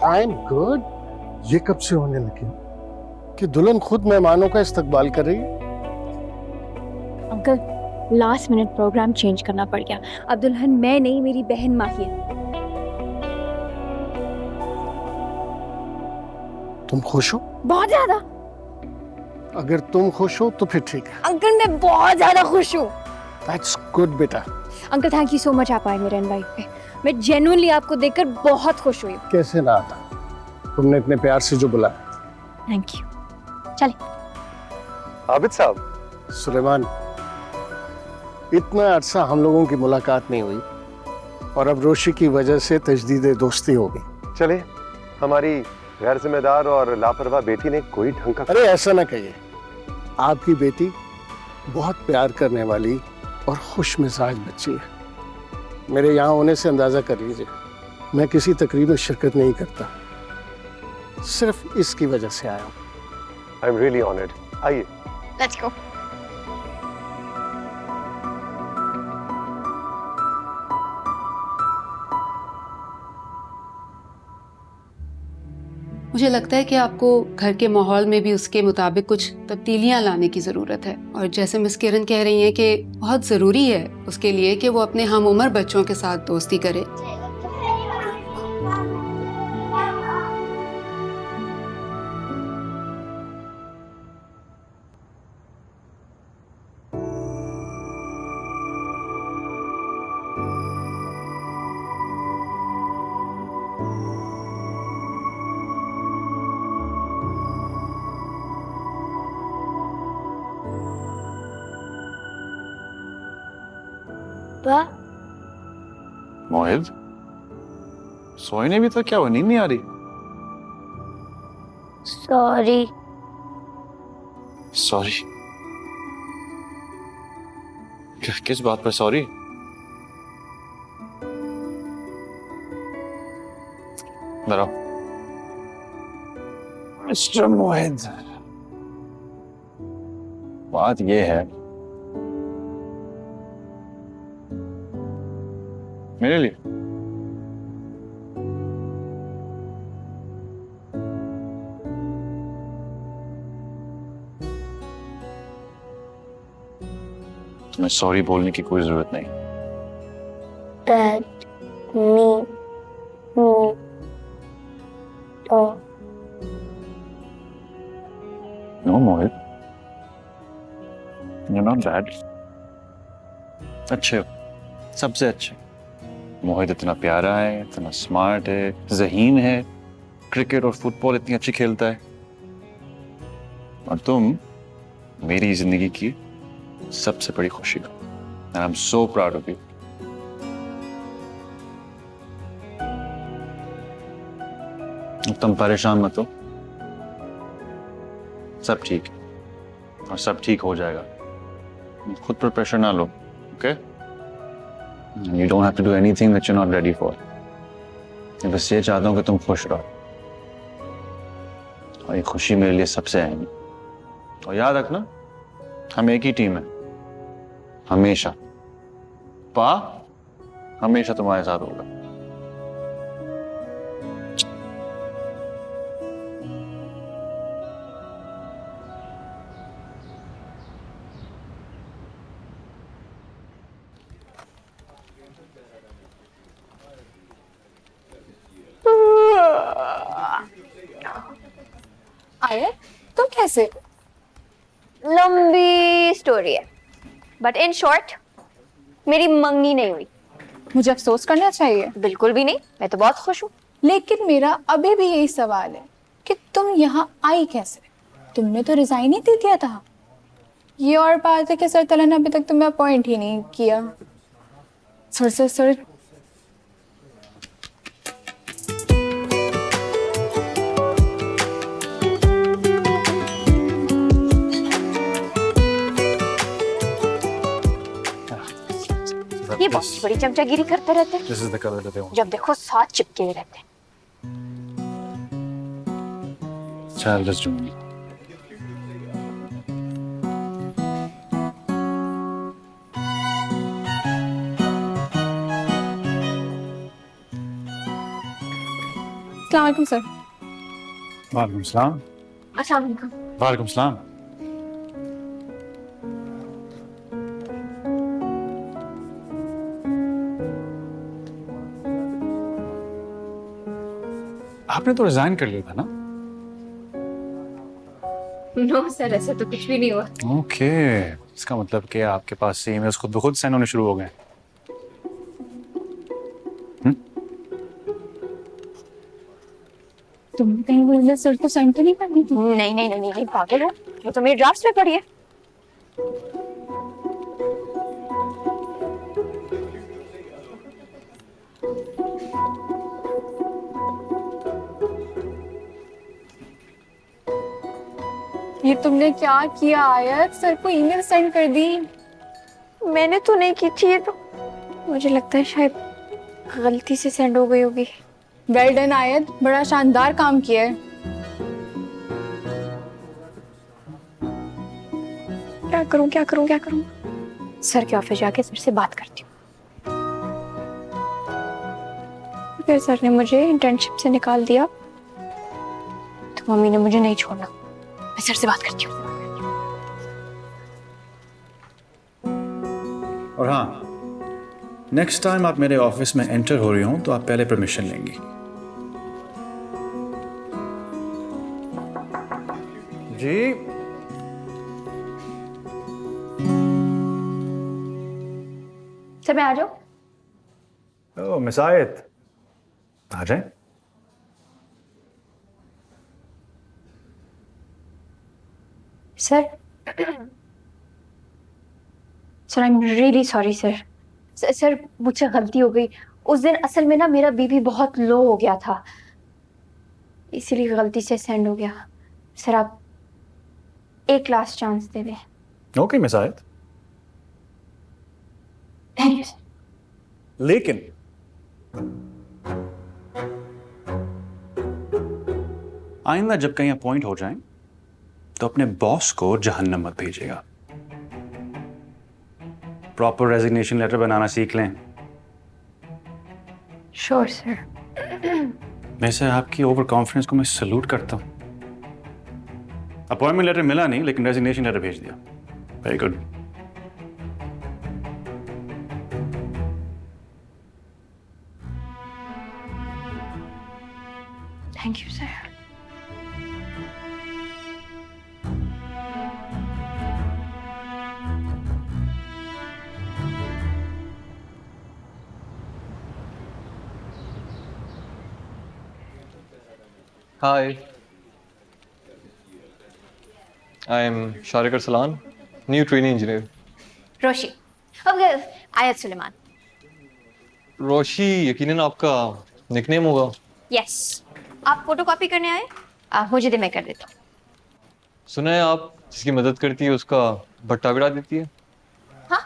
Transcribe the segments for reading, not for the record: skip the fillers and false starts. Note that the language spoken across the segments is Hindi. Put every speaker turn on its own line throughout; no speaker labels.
I am good. ये कब से होने लगी कि दुल्हन खुद मेहमानों का इस्तकबाल कर रही है?
Uncle last minute programme change करना पड़ गया। अब दुल्हन मैं नहीं, मेरी बहन माही है।
तुम खुश हो?
बहुत ज्यादा।
अगर तुम खुश हो तो फिर ठीक है।
अंकल मैं बहुत ज्यादा खुश हूँ।
दैट्स गुड बेटा।
Uncle thank you so much, आप आए मेरे इनवाइट पे। मैं जेन्युइनली आपको देखकर बहुत खुश हुई हूँ।
कैसे ना आता, तुमने इतने प्यार से जो बुलाया।
Thank you. चले।
आबिद साहब।
सुलेमान, इतना अरसा हम लोगों की मुलाकात नहीं हुई और अब रोशी की वजह से तजदीद दोस्ती हो गई।
चलिए, हमारी गैर जिम्मेदार और लापरवाह बेटी ने कोई ढंग का।
अरे ऐसा ना कहिए, आपकी बेटी बहुत प्यार करने वाली और खुश मिजाज बच्ची है। मेरे यहाँ होने से अंदाजा कर लीजिए, मैं किसी तकरीब में शिरकत नहीं करता, सिर्फ इसकी वजह से आया हूँ।
I am really honoured. आइए।
Let's go.
मुझे लगता है कि आपको घर के माहौल में भी उसके मुताबिक कुछ तब्दीलियां लाने की ज़रूरत है। और जैसे मिस किरण कह रही हैं कि बहुत ज़रूरी है उसके लिए कि वो अपने हम उम्र बच्चों के साथ दोस्ती करे।
मोहित, सोए नहीं भी तो क्या हुआ, नींद नहीं आ रही?
सॉरी।
सॉरी? किस बात पर सॉरी? डरो मिस्टर मोहित, बात ये है, मेरे लिए तुम्हें सॉरी बोलने की कोई जरूरत नहीं।
डैड, मी, तो
no Mohit, you not bad. अच्छे हो, सबसे अच्छे। मोहित इतना प्यारा है, इतना स्मार्ट है, ज़हीन है, क्रिकेट और फुटबॉल इतनी अच्छी खेलता है। और तुम मेरी जिंदगी की सबसे बड़ी खुशी हो। And I'm so proud of you. तुम परेशान मत हो, सब ठीक है और सब ठीक हो जाएगा। खुद पर प्रेशर ना लो, okay? You don't have to do anything that you're not ready for. मैं बस ये चाहता हूँ कि तुम खुश रहो, और ये खुशी मेरे लिए सबसे अहम है। और याद रखना, हम एक ही टीम है, हमेशा। पा हमेशा तुम्हारे साथ होगा।
आए तो कैसे? लंबी स्टोरी है, बट इन शॉर्ट मेरी मंगनी नहीं हुई।
मुझे अफसोस करना चाहिए?
बिल्कुल भी नहीं, मैं तो बहुत खुश हूँ।
लेकिन मेरा अभी भी यही सवाल है कि तुम यहाँ आई कैसे? तुमने तो रिजाइन ही दे दिया था। ये और बात है कि सर तला ने अभी तक तुम्हें अपॉइंट ही नहीं किया। सर
ये बहुत बड़ी चमचागिरी करते रहते हैं।
This is the color that they want.
जब देखो साथ चिपके हुए रहते हैं।
Childish Juni.
अस्सलाम वालेकुम सर।
वालेकुम सलाम।
अस्सलाम वालेकुम।
वालेकुम सलाम। आपने तो रिजाइन कर लिया था ना?
नो सर, ऐसा तो कुछ भी नहीं हुआ।
ओके, इसका मतलब कि आपके पास से ईमेल्स खुद ब खुद सेंड होने शुरू हो गए।
तुमने कहीं वो ईमेल सर को सेंड तो नहीं करनी थी?
नहीं नहीं नहीं नहीं, पागल हो, वो तो मेरे ड्राफ्ट्स में पड़ी है।
ये तुमने क्या किया आयत? सर को ईमेल सेंड कर दी।
मैंने तो नहीं की थी ये तो, मुझे लगता है शायद गलती से सेंड हो गई होगी।
वेल डन आयत, बड़ा शानदार काम किया है।
क्या करूं क्या करूं क्या करूं? सर के ऑफिस जाके सर से बात करती हूँ। फिर सर ने मुझे इंटर्नशिप से निकाल दिया तो मम्मी ने मुझे नहीं छोड़ना। मैं सर से बात करती हूँ।
और हाँ, नेक्स्ट टाइम आप मेरे ऑफिस में एंटर हो रही हो तो आप पहले परमिशन लेंगी। जी।
सर मैं आ जाऊं?
ओ मिस आयत, आ जाए।
Sir sir I am really sorry sir. Sir मुझसे गलती हो गई। उस दिन असल में ना मेरा बीपी बहुत लो हो गया था, इसीलिए गलती से सेंड हो गया। सर आप एक लास्ट चांस दे दें।
ओके मिस आयत,
थैंक यू सर।
लेकिन आइंदा जब कहीं अपॉइंट हो जाएं तो अपने बॉस को जहन्नम मत भेजिएगा। प्रॉपर रेजिग्नेशन लेटर बनाना सीख लें।
Sure sir.
वैसे आपकी ओवर कॉन्फिडेंस को मैं सल्यूट करता हूं। अपॉइंटमेंट लेटर मिला नहीं लेकिन रेजिग्नेशन लेटर भेज दिया। Very good.
Thank you sir.
Hi, I am Sharik Arsalan, new trainee engineer.
रोशी, अब आयत सुलेमान।
रोशी यकीनन आपका निकनेम होगा।
यस, आप फोटो कॉपी करने आए? मुझे दे, मैं कर देता हूँ।
सुना है आप जिसकी मदद करती है उसका भट्टा बिड़ा देती है।
हाँ,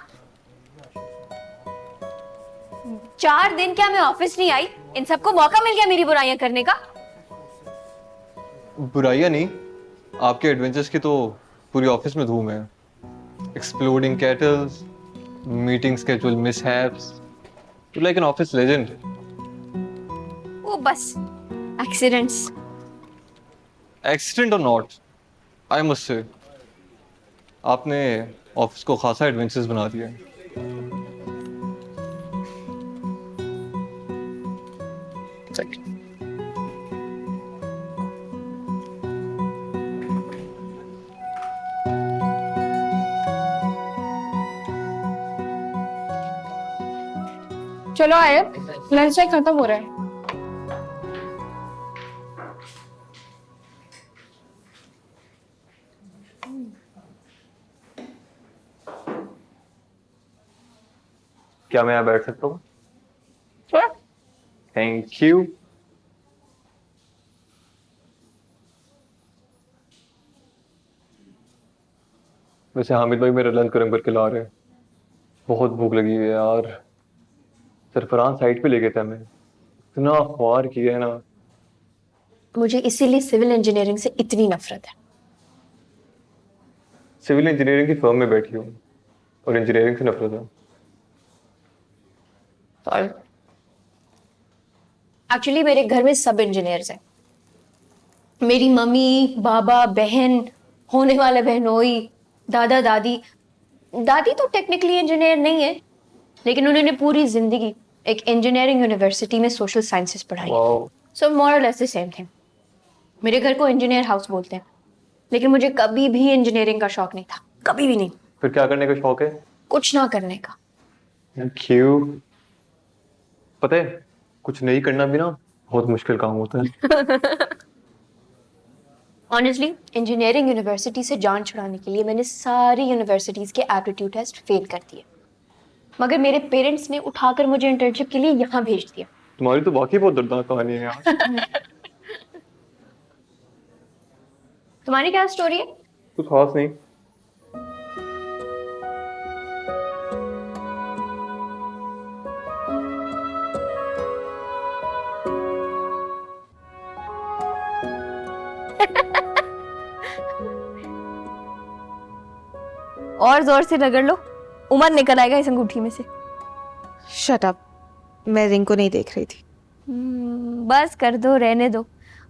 4 दिन क्या मैं ऑफिस नहीं आई, इन सबको मौका मिल गया मेरी बुराइयां करने का।
बुराइयां नहीं, आपके एडवेंचर्स की तो पूरी ऑफिस में धूम है। Exploding kettles, meeting schedule mishaps, you like an office legend.
वो बस एक्सीडेंट्स।
एक्सीडेंट और नॉट, आई मस्ट से आपने ऑफिस को खासा एडवेंचर्स बना दिया है।
चलो आयत, लंच टाइम खत्म हो रहा है।
क्या मैं यहाँ बैठ सकता हूँ? Thank you. वैसे हामिद भाई मेरा लंच गर्म करके ला रहे हैं, बहुत भूख लगी है यार। सरफरान साइड पे ले गया था, मैं इतना ख्वार किया है ना।
मुझे इसीलिए सिविल इंजीनियरिंग से इतनी नफरत है।
सिविल इंजीनियरिंग की फर्म में बैठी हूँ और इंजीनियरिंग से नफरत है।
एक्चुअली मेरे घर में सब इंजीनियर्स हैं। मेरी मम्मी, बाबा, बहन, होने वाले बहनोई, दादा दादी। दादी तो टेक्निकली इंजीनियर नहीं है, लेकिन उन्होंने पूरी जिंदगी एक इंजीनियरिंग यूनिवर्सिटी में सोशल साइंसेस पढ़ाई। सो मोर और लेस द सेम थिंग। मेरे घर को इंजीनियर हाउस बोलते हैं, लेकिन मुझे कभी भी इंजीनियरिंग का शौक नहीं था, कभी भी नहीं।
फिर क्या करने का शौक है?
कुछ ना करने का।
क्यों? पता है, कुछ नहीं करना भी ना बहुत मुश्किल काम होता है।
ऑनेस्टली इंजीनियरिंग यूनिवर्सिटी से जान छुड़ाने के लिए मैंने सारी यूनिवर्सिटीज के एप्टीट्यूड टेस्ट फेल कर दिए, मगर मेरे पेरेंट्स ने उठाकर मुझे इंटर्नशिप के लिए यहाँ भेज दिया।
तुम्हारी तो वाकई बहुत दर्दनाक कहानी है यार।
तुम्हारी क्या स्टोरी है?
कुछ खास नहीं।
और जोर से रगड़ लो, उमर निकल आएगा इस अंगूठी में से।
शट अप, मैं रिंग को नहीं देख रही थी।
बस कर दो, रहने दो।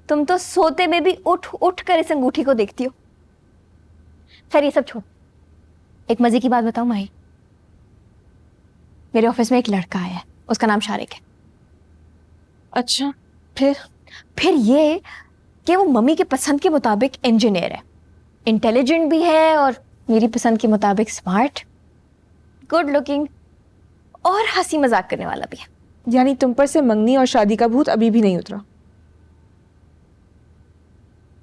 तुम तो सोते में भी उठ उठ कर इस अंगूठी को देखती हो। खैर ये सब छोड़, एक मजे की बात बताऊं माही। मेरे ऑफिस में एक लड़का आया है, उसका नाम शारिक है।
अच्छा, फिर
ये कि वो मम्मी के पसंद के मुताबिक इंजीनियर है, इंटेलिजेंट भी है और मेरी पसंद के मुताबिक स्मार्ट, गुड लुकिंग और हंसी मजाक करने वाला भी है।
यानी तुम पर से मंगनी और शादी का भूत अभी भी नहीं उतरा।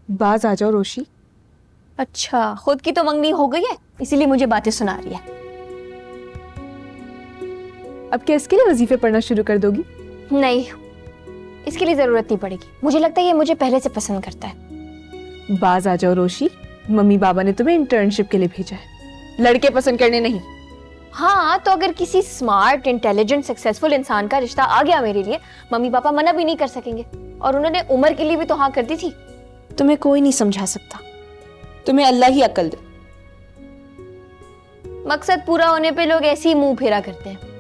बाज आ जाओ रोशी।
अच्छा, खुद की तो मंगनी हो गई है, इसीलिए मुझे बातें सुना रही है।
अब क्या इसके लिए वजीफे पढ़ना शुरू कर दोगी?
नहीं, इसके लिए जरूरत नहीं पड़ेगी। मुझे लगता है ये मुझे पहले से पसंद करता है।
बाज आ जाओ रोशी, मम्मी बाबा ने तुम्हें इंटर्नशिप के लिए भेजा है, लड़के पसंद करने नहीं।
हाँ, तो अगर किसी स्मार्ट, इंटेलिजेंट, सक्सेसफुल इंसान का रिश्ता आ गया मेरे लिए, मम्मी पापा मना भी नहीं कर सकेंगे। और उन्होंने उम्र के लिए भी तो हाँ कर दी थी।
तुम्हें कोई नहीं समझा सकता, तुम्हें अल्लाह ही अक्ल दे।
मकसद पूरा होने पे लोग ऐसे ही मुंह फेरा करते हैं।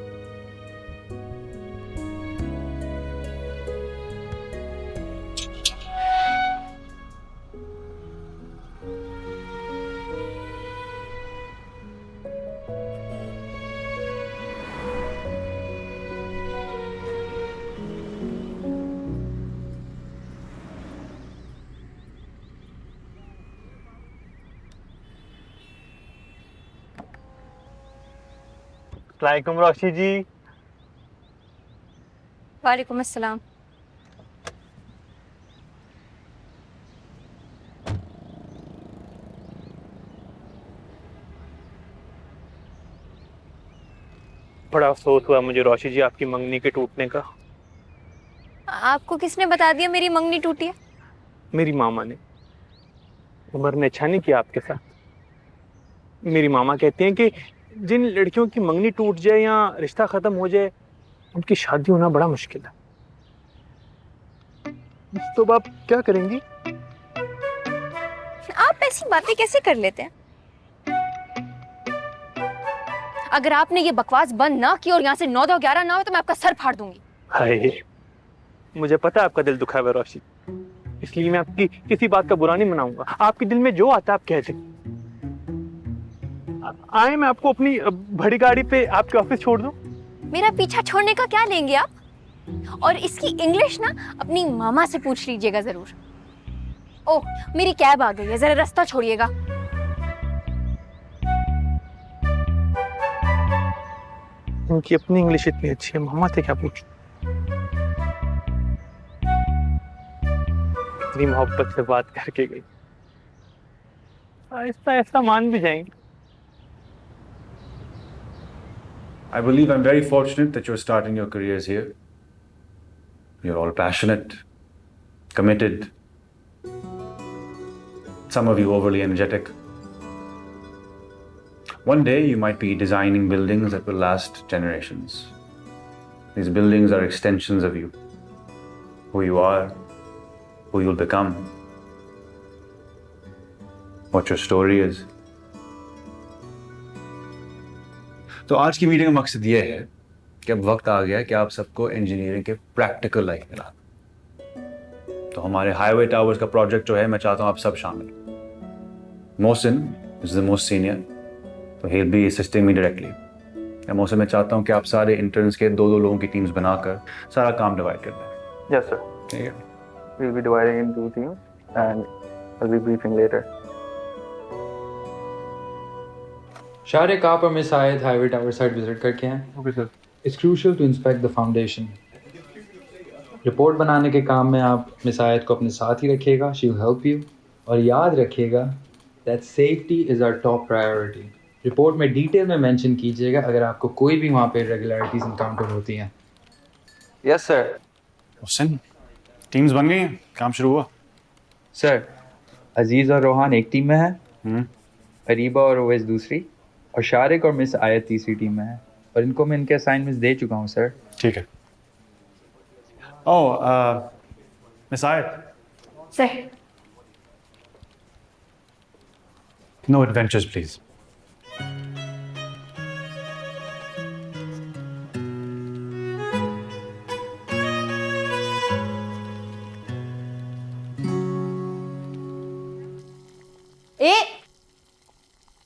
वालेकुम रोशी जी।
वालेकुम अस्सलाम।
बड़ा अफसोस हुआ मुझे रोशी जी आपकी मंगनी के टूटने का।
आपको किसने बता दिया मेरी मंगनी टूटी है?
मेरी मामा ने। उमर ने अच्छा नहीं किया आपके साथ। मेरी मामा कहती हैं कि जिन लड़कियों की मंगनी टूट जाए या रिश्ता खत्म हो जाए, उनकी शादी होना बड़ा मुश्किल है। तो आप क्या करेंगी?
आप ऐसी बातें कैसे कर लेते हैं? अगर आपने ये बकवास बंद ना की और यहाँ से 9 11 ना हो तो मैं आपका सर फाड़ दूंगी।
हाय, मुझे पता है आपका दिल दुखा हुआ है रोशी, इसलिए मैं आपकी किसी बात का बुरा नहीं मनाऊंगा। आपके दिल में जो आता है आप कह दें। आए मैं आपको अपनी बड़ी गाड़ी पे आपके ऑफिस छोड़ दूं?
मेरा पीछा छोड़ने का क्या लेंगे आप? और इसकी इंग्लिश ना अपनी मामा से पूछ लीजिएगा जरूर। ओह, मेरी कैब आ गई है, जरा रास्ता छोड़िएगा।
उनकी अपनी इंग्लिश इतनी अच्छी है, मामा से क्या पूछूं? इतनी मोहब्बत से बात करके गई, ऐसा ऐसा मान भी जाएंगे।
I believe I'm very fortunate that you're starting your careers here. You're all passionate, committed, some of you overly energetic. One day you might be designing buildings that will last generations. These buildings are extensions of you, who you are, who you'll become, what your story is. तो आज की मीटिंग का मकसद ये है कि अब वक्त आ गया है कि आप सबको इंजीनियरिंग के प्रैक्टिकल लाइफ में ला। तो हमारे हाईवे टावर्स का प्रोजेक्ट जो है मैं चाहता हूँ आप सब शामिल हो। Mohsin is the most senior, तो he will be assisting me directly. Mohsin मैं चाहता हूँ कि आप सारे इंटर्न्स के 2-2 लोगों की टीम्स बनाकर सारा काम डिवाइड कर दें।
यस सर,
ठीक है?
we'll be dividing in 2 teams and I'll be briefing later.
Shariq, आप और मिस आयत हाईवे टावर साइट विजिट करके हैं।
Okay sir.
It's crucial to inspect the foundation. Report बनाने के काम में आप मिस आयत को अपने साथ ही रखिएगा, शी विल हेल्प यू। और याद रखिएगा that safety is our top priority. Report में डिटेल में मेंशन कीजिएगा अगर आपको कोई भी वहाँ पे इरेगुलरिटीज इनकाउंटर होती हैं।
Yes sir.
मोहसिन, टीम्स बन गई हैं, काम शुरू हुआ?
सर, अजीज़ और रोहान एक टीम में है, अरीबा और ओवैस दूसरी, और शारिक और मिस आयत तीसरी टीम में है। और इनको मैं इनके असाइनमेंट्स दे चुका हूँ सर।
ठीक है। ओह मिस आयत,
सर
नो एडवेंचर्स प्लीज।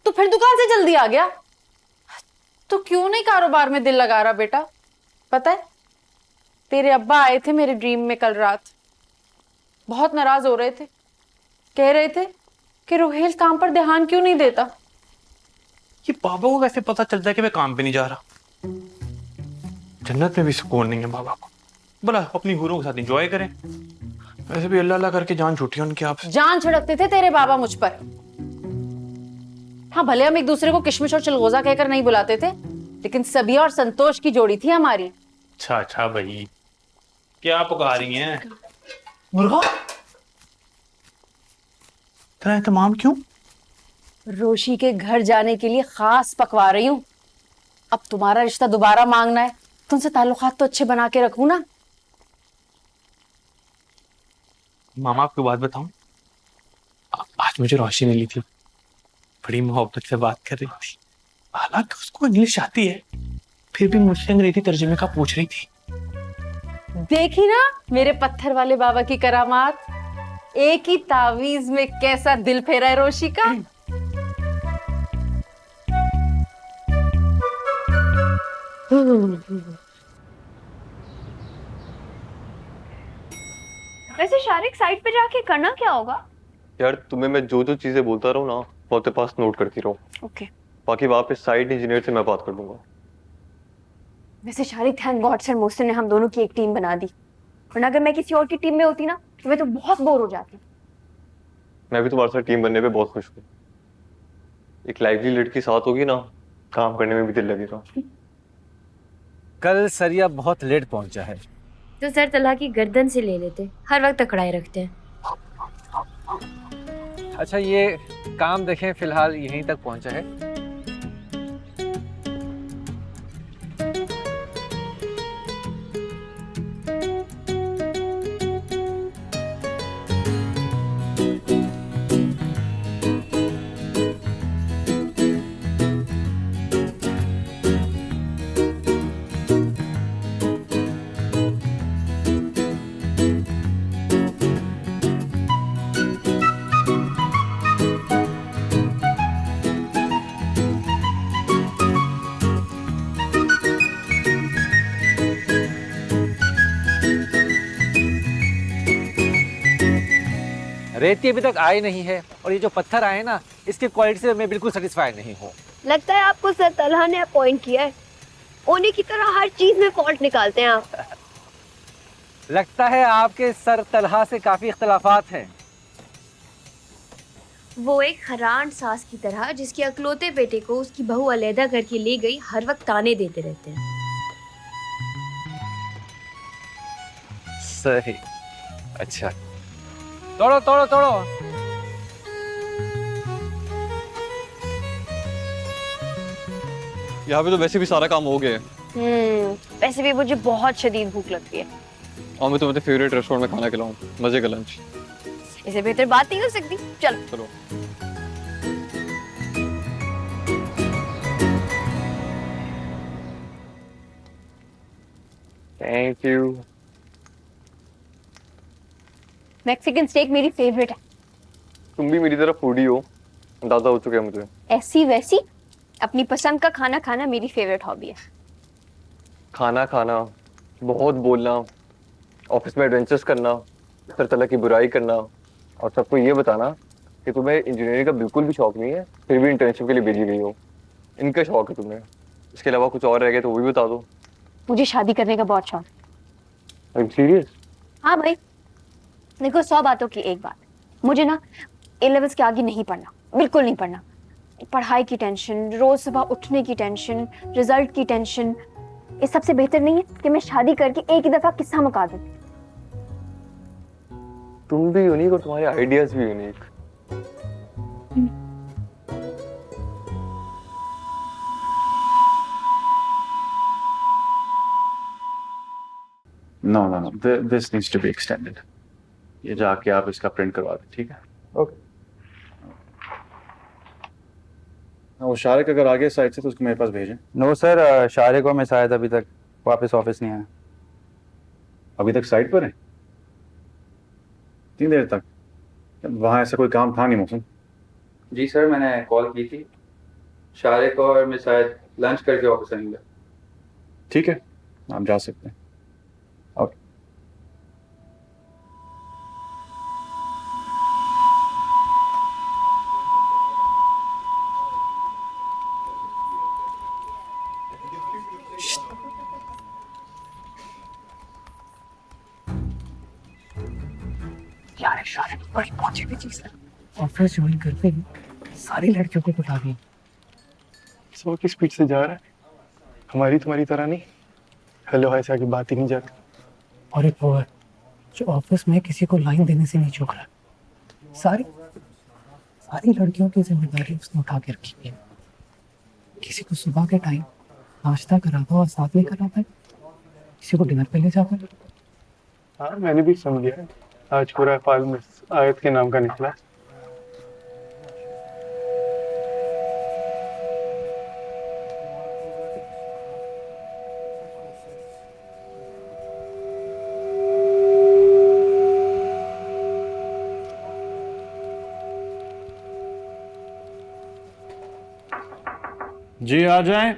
तो फिर दुकान से जल्दी आ गया? तो क्यों नहीं कारोबार में दिल लगा रहा बेटा? पता है तेरे अब्बा आए थे मेरे ड्रीम में कल रात, बहुत नाराज हो रहे थे, कह रहे थे कि रोहेल काम पर ध्यान क्यों नहीं देता।
ये बाबा को कैसे पता चलता है कि मैं काम पे नहीं जा रहा? जन्नत में भी सुकून नहीं है बाबा को। बोला अपनी हूरों के साथ एंजॉय करें, वैसे भी अल्लाह अल्लाह करके जान छूटी उनकी आपसे।
जान छिड़कते थे तेरे बाबा मुझ पर। हाँ, भले हम एक दूसरे को किशमिश और चिलगोजा कहकर नहीं बुलाते थे, लेकिन सबिया और संतोष की जोड़ी थी हमारी।
अच्छा भाई, क्या पका रही हैं? मुर्गा? इतना एहतमाम क्यों?
रोशी के घर जाने के लिए खास पकवा रही हूँ। अब तुम्हारा रिश्ता दोबारा मांगना है, तुमसे ताल्लुकात तो अच्छे बना के रखूं ना।
मामा आपको बात बताऊं, आज मुझे रोशनी मिली थी, बड़ी मोहब्बत से बात कर रही थी। हालांकि उसको इंग्लिश आती है, फिर भी मुझसे अंग्रेजी तर्जुमे का पूछ रही थी।
देखी ना मेरे पत्थर वाले बाबा की करामात, एक ही तावीज में कैसा दिल फेरा है रोशी का।
वैसे शारिक साइट पे जाके करना क्या होगा?
यार तुम्हें मैं जो जो चीजें बोलता रहूँ ना, वो तेरे पास नोट करती रहो।
ओके।
बाकी वहाँ पे साइट इंजीनियर से मैं बात कर लूंगा।
वैसे Shariq, thank God sir Mohsin ने हम दोनों की एक टीम बना दी, वरना अगर मैं किसी और की टीम में होती ना तो मैं तो बहुत बोर हो जाती।
मैं भी तुम्हारे साथ टीम बनने पे बहुत खुश हूँ। एक लाइवली लड़की साथ होगी ना, काम करने में भी दिल लगेगा।
कल सरिया बहुत लेट पहुंचा है,
तो सर तलहा की गर्दन से ले लेते, हर वक्त अकड़ाए रखते हैं।
अच्छा ये काम देखें, फिलहाल यहीं तक पहुंचा है। रेती अभी तक आई नहीं है, और ये जो पत्थर आए ना, इसकी क्वालिटी से मैं बिल्कुल सेटिस्फाइड नहीं हूँ।
लगता है आपको सर तलहा ने अपॉइंट किया है, ओने की तरह हर चीज में फॉल्ट निकालते हैं आप।
लगता है आपके सर तलहा से काफी इख्तलाफात हैं।
वो एक हरान सास की तरह जिसके अकलौते बेटे को उसकी बहू अलहदा करके ले गई, हर वक्त ताने देते रहते हैं।
सही, अच्छा तोड़ो तोड़ो तोड़ो।
यहाँ पे तो वैसे भी सारा काम हो गया है।
वैसे भी मुझे बहुत शदीद भूख लगती है,
और मैं तुम्हारे फेवरेट रेस्टोरेंट में खाना खिलाऊं, मजे का लंच।
इससे बेहतर बात नहीं हो सकती। चलो
चलो। Thank you.
मैक्सिकन स्टेक मेरी फेवरेट है।
तुम भी मेरी तरह फूडी हो, अंदाजा हो चुका है मुझे।
ऐसी वैसी अपनी पसंद का खाना खाना मेरी फेवरेट हॉबी है।
खाना खाना, बहुत बोलना, ऑफिस में एडवेंचर्स करना, हर तरह की बुराई करना, और सबको ये बताना कि तुम्हें इंजीनियरिंग का बिल्कुल भी शौक नहीं है, फिर भी इंटर्नशिप के लिए भेजी गई हो। इनका शौक है तुम्हें, इसके अलावा कुछ और रह गया तो वो भी बता दो।
मुझे शादी करने का बहुत शौक है।
सीरियस?
हाँ भाई, देखो 100 बातों की एक बात, मुझे ना A-levels के आगे नहीं पढ़ना, बिल्कुल नहीं पढ़ना। पढ़ाई की टेंशन, रोज सुबह उठने की टेंशन, रिजल्ट की टेंशन, इस सबसे बेहतर नहीं है कि मैं शादी करके एक ही दफा किस्सा मुका दूं।
तुम भी यूनिक और तुम्हारे आइडियाज भी unique.
No no no, this needs to be extended. ये जाके आप इसका प्रिंट करवा दें, ठीक है?
ओके।
वो शारिक अगर आ गया साइड से तो उसको मेरे पास भेजें।
नो सर, शारिक और मैं शायद अभी तक वापस ऑफिस नहीं आया।
अभी तक साइड पर है? इतनी देर तक? वहाँ ऐसा कोई काम था नहीं मौसम।
जी सर, मैंने कॉल की थी। शारिक और मैं शायद लंच करके ऑफिस आएंगे।
ठीक है, आप जा सकते हैं। ओके।
यार शारिक बड़ी पॉजिटिव चीज है। ऑफिस ज्वाइन करते ही सारी लड़कियों को बुला दी।
100 की स्पीड से जा रहा है, हमारी तुम्हारी तरह नहीं हेलो हाय से आगे बात ही नहीं जाती।
और एक वो है जो ऑफिस में किसी को लाइन देने से नहीं चूक रहा। सारी लड़कियों की जिम्मेदारी उसने उठा के रखी है। किसी को सुबह के टाइम नाश्ता कराता और साथ में कराता है, किसी को डिनर पे ले जाता है।
हाँ मैंने भी समझ लिया, आज पूरा फाइल में आयत के नाम का निकला।
जी आ जाएं।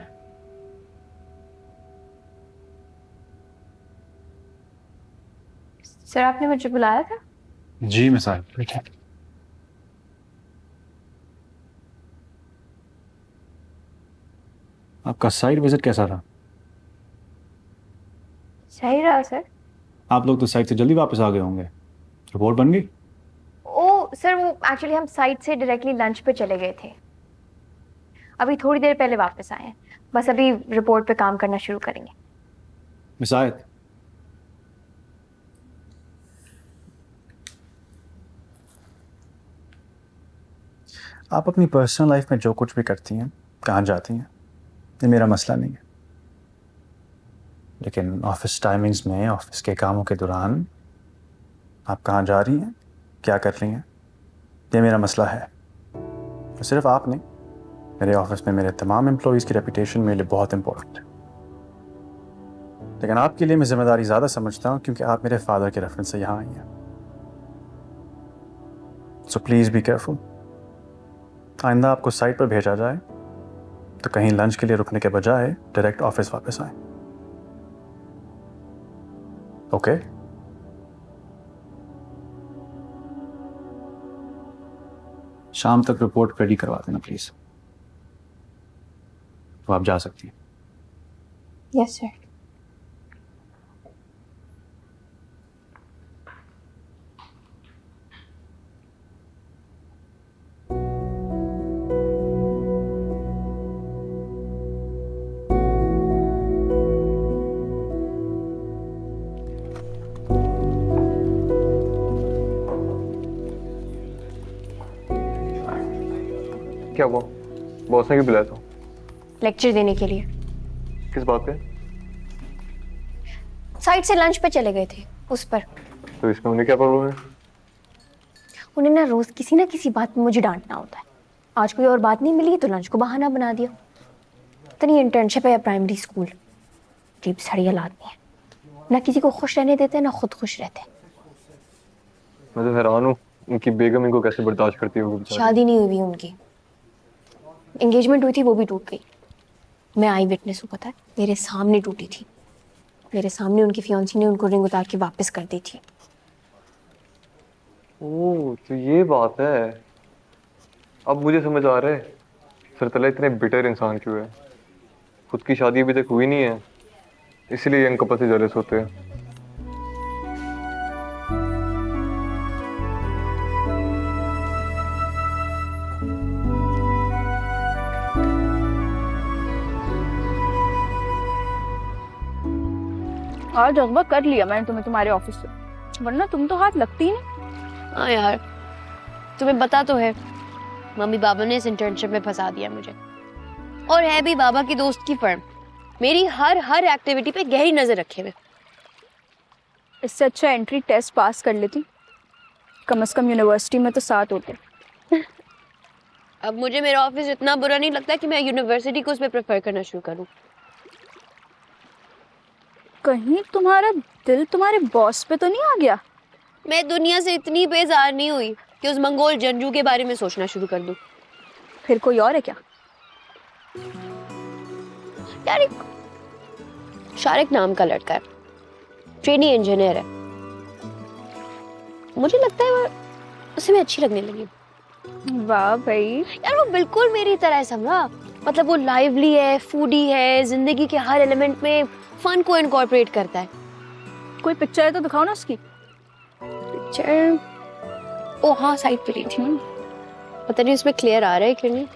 सर आपने मुझे बुलाया था?
जी मिसाइल, बैठे। आपका साइट विजिट कैसा था?
सही रहा सर।
आप लोग तो साइट से जल्दी वापस आ गए होंगे, रिपोर्ट बन गई?
ओ सर, वो एक्चुअली हम साइट से डायरेक्टली लंच पे चले गए थे, अभी थोड़ी देर पहले वापस आए हैं। बस अभी रिपोर्ट पे काम करना शुरू करेंगे।
मिसाइल, आप अपनी पर्सनल लाइफ में जो कुछ भी करती हैं, कहाँ जाती हैं, ये मेरा मसला नहीं है, लेकिन ऑफिस टाइमिंग्स में ऑफिस के कामों के दौरान आप कहाँ जा रही हैं, क्या कर रही हैं, ये मेरा मसला है। तो सिर्फ आप नहीं, मेरे ऑफिस में मेरे तमाम एम्प्लॉयज़ की रेपुटेशन मेरे लिए बहुत इंपॉर्टेंट है। लेकिन आपके लिए मैं जिम्मेदारी ज़्यादा समझता हूँ क्योंकि आप मेरे फादर के रेफरेंस से यहाँ आई हैं। So please be careful. आइंदा आपको साइट पर भेजा जाए तो कहीं लंच के लिए रुकने के बजाय डायरेक्ट ऑफिस वापस आए। ओके? शाम तक रिपोर्ट रेडी करवा देना प्लीज, तो आप जा सकती हैं।
Yes sir.
क्या हुआ? बॉस ने क्यों बुलाया था?
लेक्चर देने के लिए।
किस बात पे?
साइट से लंच पे चले गए थे, उस पर।
तो इसमें उन्हें क्या प्रॉब्लम है?
उन्हें ना रोज किसी ना किसी बात में मुझे डांटना होता है। आज कोई और बात नहीं मिली तो लंच को बहाना बना दिया। इतनी इंटर्नशिप है या प्राइमरी स्कूल, अजीब सड़िया लादनी है, ना किसी को खुश रहने देते ना खुद खुश रहते।
मैं तो हैरान हूँ उनकी बेगम इनको कैसे बर्दाश्त करती होगी बेचारी।
शादी नहीं हुई उनकी, एंगेजमेंट हुई थी, वो भी टूट गई। मैं आई विटनेस हूँ, पता है, मेरे सामने टूटी थी। मेरे सामने उनकी फियांसी ने उनको रिंग उतार के वापस कर दी थी।
ओह, तो ये बात है। अब मुझे समझ आ रहा है सरतला इतने बिटर इंसान क्यों है। खुद की शादी अभी तक हुई नहीं है, इसलिए यंग कपल से जेलस होते हैं।
आज अगवा कर लिया मैंने तुम्हें तुम्हारे ऑफिस से, वरना तुम तो हाथ लगती ही नहीं।
हाँ यार, तुम्हें पता तो है मम्मी बाबा ने इस इंटर्नशिप में फंसा दिया मुझे। और है भी बाबा की दोस्त की फर्म, मेरी हर एक्टिविटी पे गहरी नजर रखे हुए।
इससे अच्छा एंट्री टेस्ट पास कर लेती, कम से कम यूनिवर्सिटी में तो साथ होते।
अब मुझे मेरा ऑफिस इतना बुरा नहीं लगता कि मैं यूनिवर्सिटी को उसमें प्रेफर करना शुरू करूँ।
कहीं तुम्हारा दिल तुम्हारे बॉस पे तो नहीं आ गया?
मैं दुनिया से इतनी बेजार नहीं हुई कि उस मंगोल जंजू के बारे में सोचना शुरू कर दूं।
फिर कोई और है क्या?
यार एक शारिक नाम का लड़का है, ट्रेनी इंजीनियर है। मुझे लगता है वो उसे मैं अच्छी लगने लगी।
वाह भाई,
यार वो बिल्कुल मेरी तरह है समरा। मतलब वो लाइवली है, फूडी है, जिंदगी के हर एलिमेंट में फन को इनकॉर्पोरेट करता है।
कोई पिक्चर है तो दिखाओ ना उसकी।
पिक्चर? ओ हाँ, साइड पे ली थी। पता नहीं उसमें क्लियर आ रहा है कि नहीं।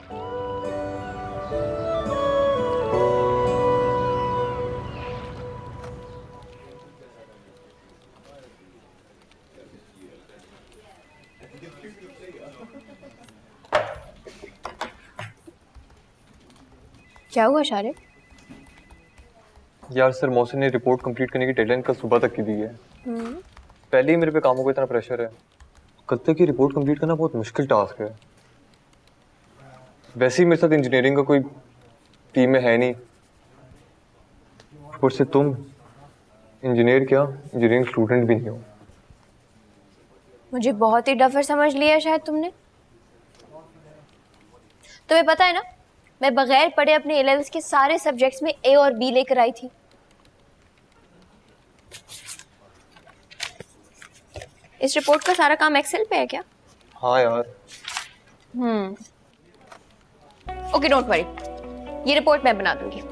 क्या हुआ शारिक?
यार सर मोहसिन ने रिपोर्ट कंप्लीट करने की डेडलाइन कल सुबह तक की दी है। पहले ही मेरे पे कामों का इतना प्रेशर है, कल तक की रिपोर्ट कंप्लीट करना बहुत मुश्किल टास्क है। वैसे ही मेरे साथ इंजीनियरिंग का कोई टीम में है नहीं, ऊपर से तुम इंजीनियर क्या, इंजीनियरिंग स्टूडेंट भी नहीं हो।
मुझे बहुत ही डफर समझ लिया शायद तुमने। तुम्हें पता है ना, मैं बगैर पढ़े अपने 11th के सारे सब्जेक्ट्स में ए और बी लेकर आई थी। इस रिपोर्ट का सारा काम एक्सेल पे है क्या?
हाँ यार।
ओके डोंट वरी, ये रिपोर्ट मैं बना दूंगी।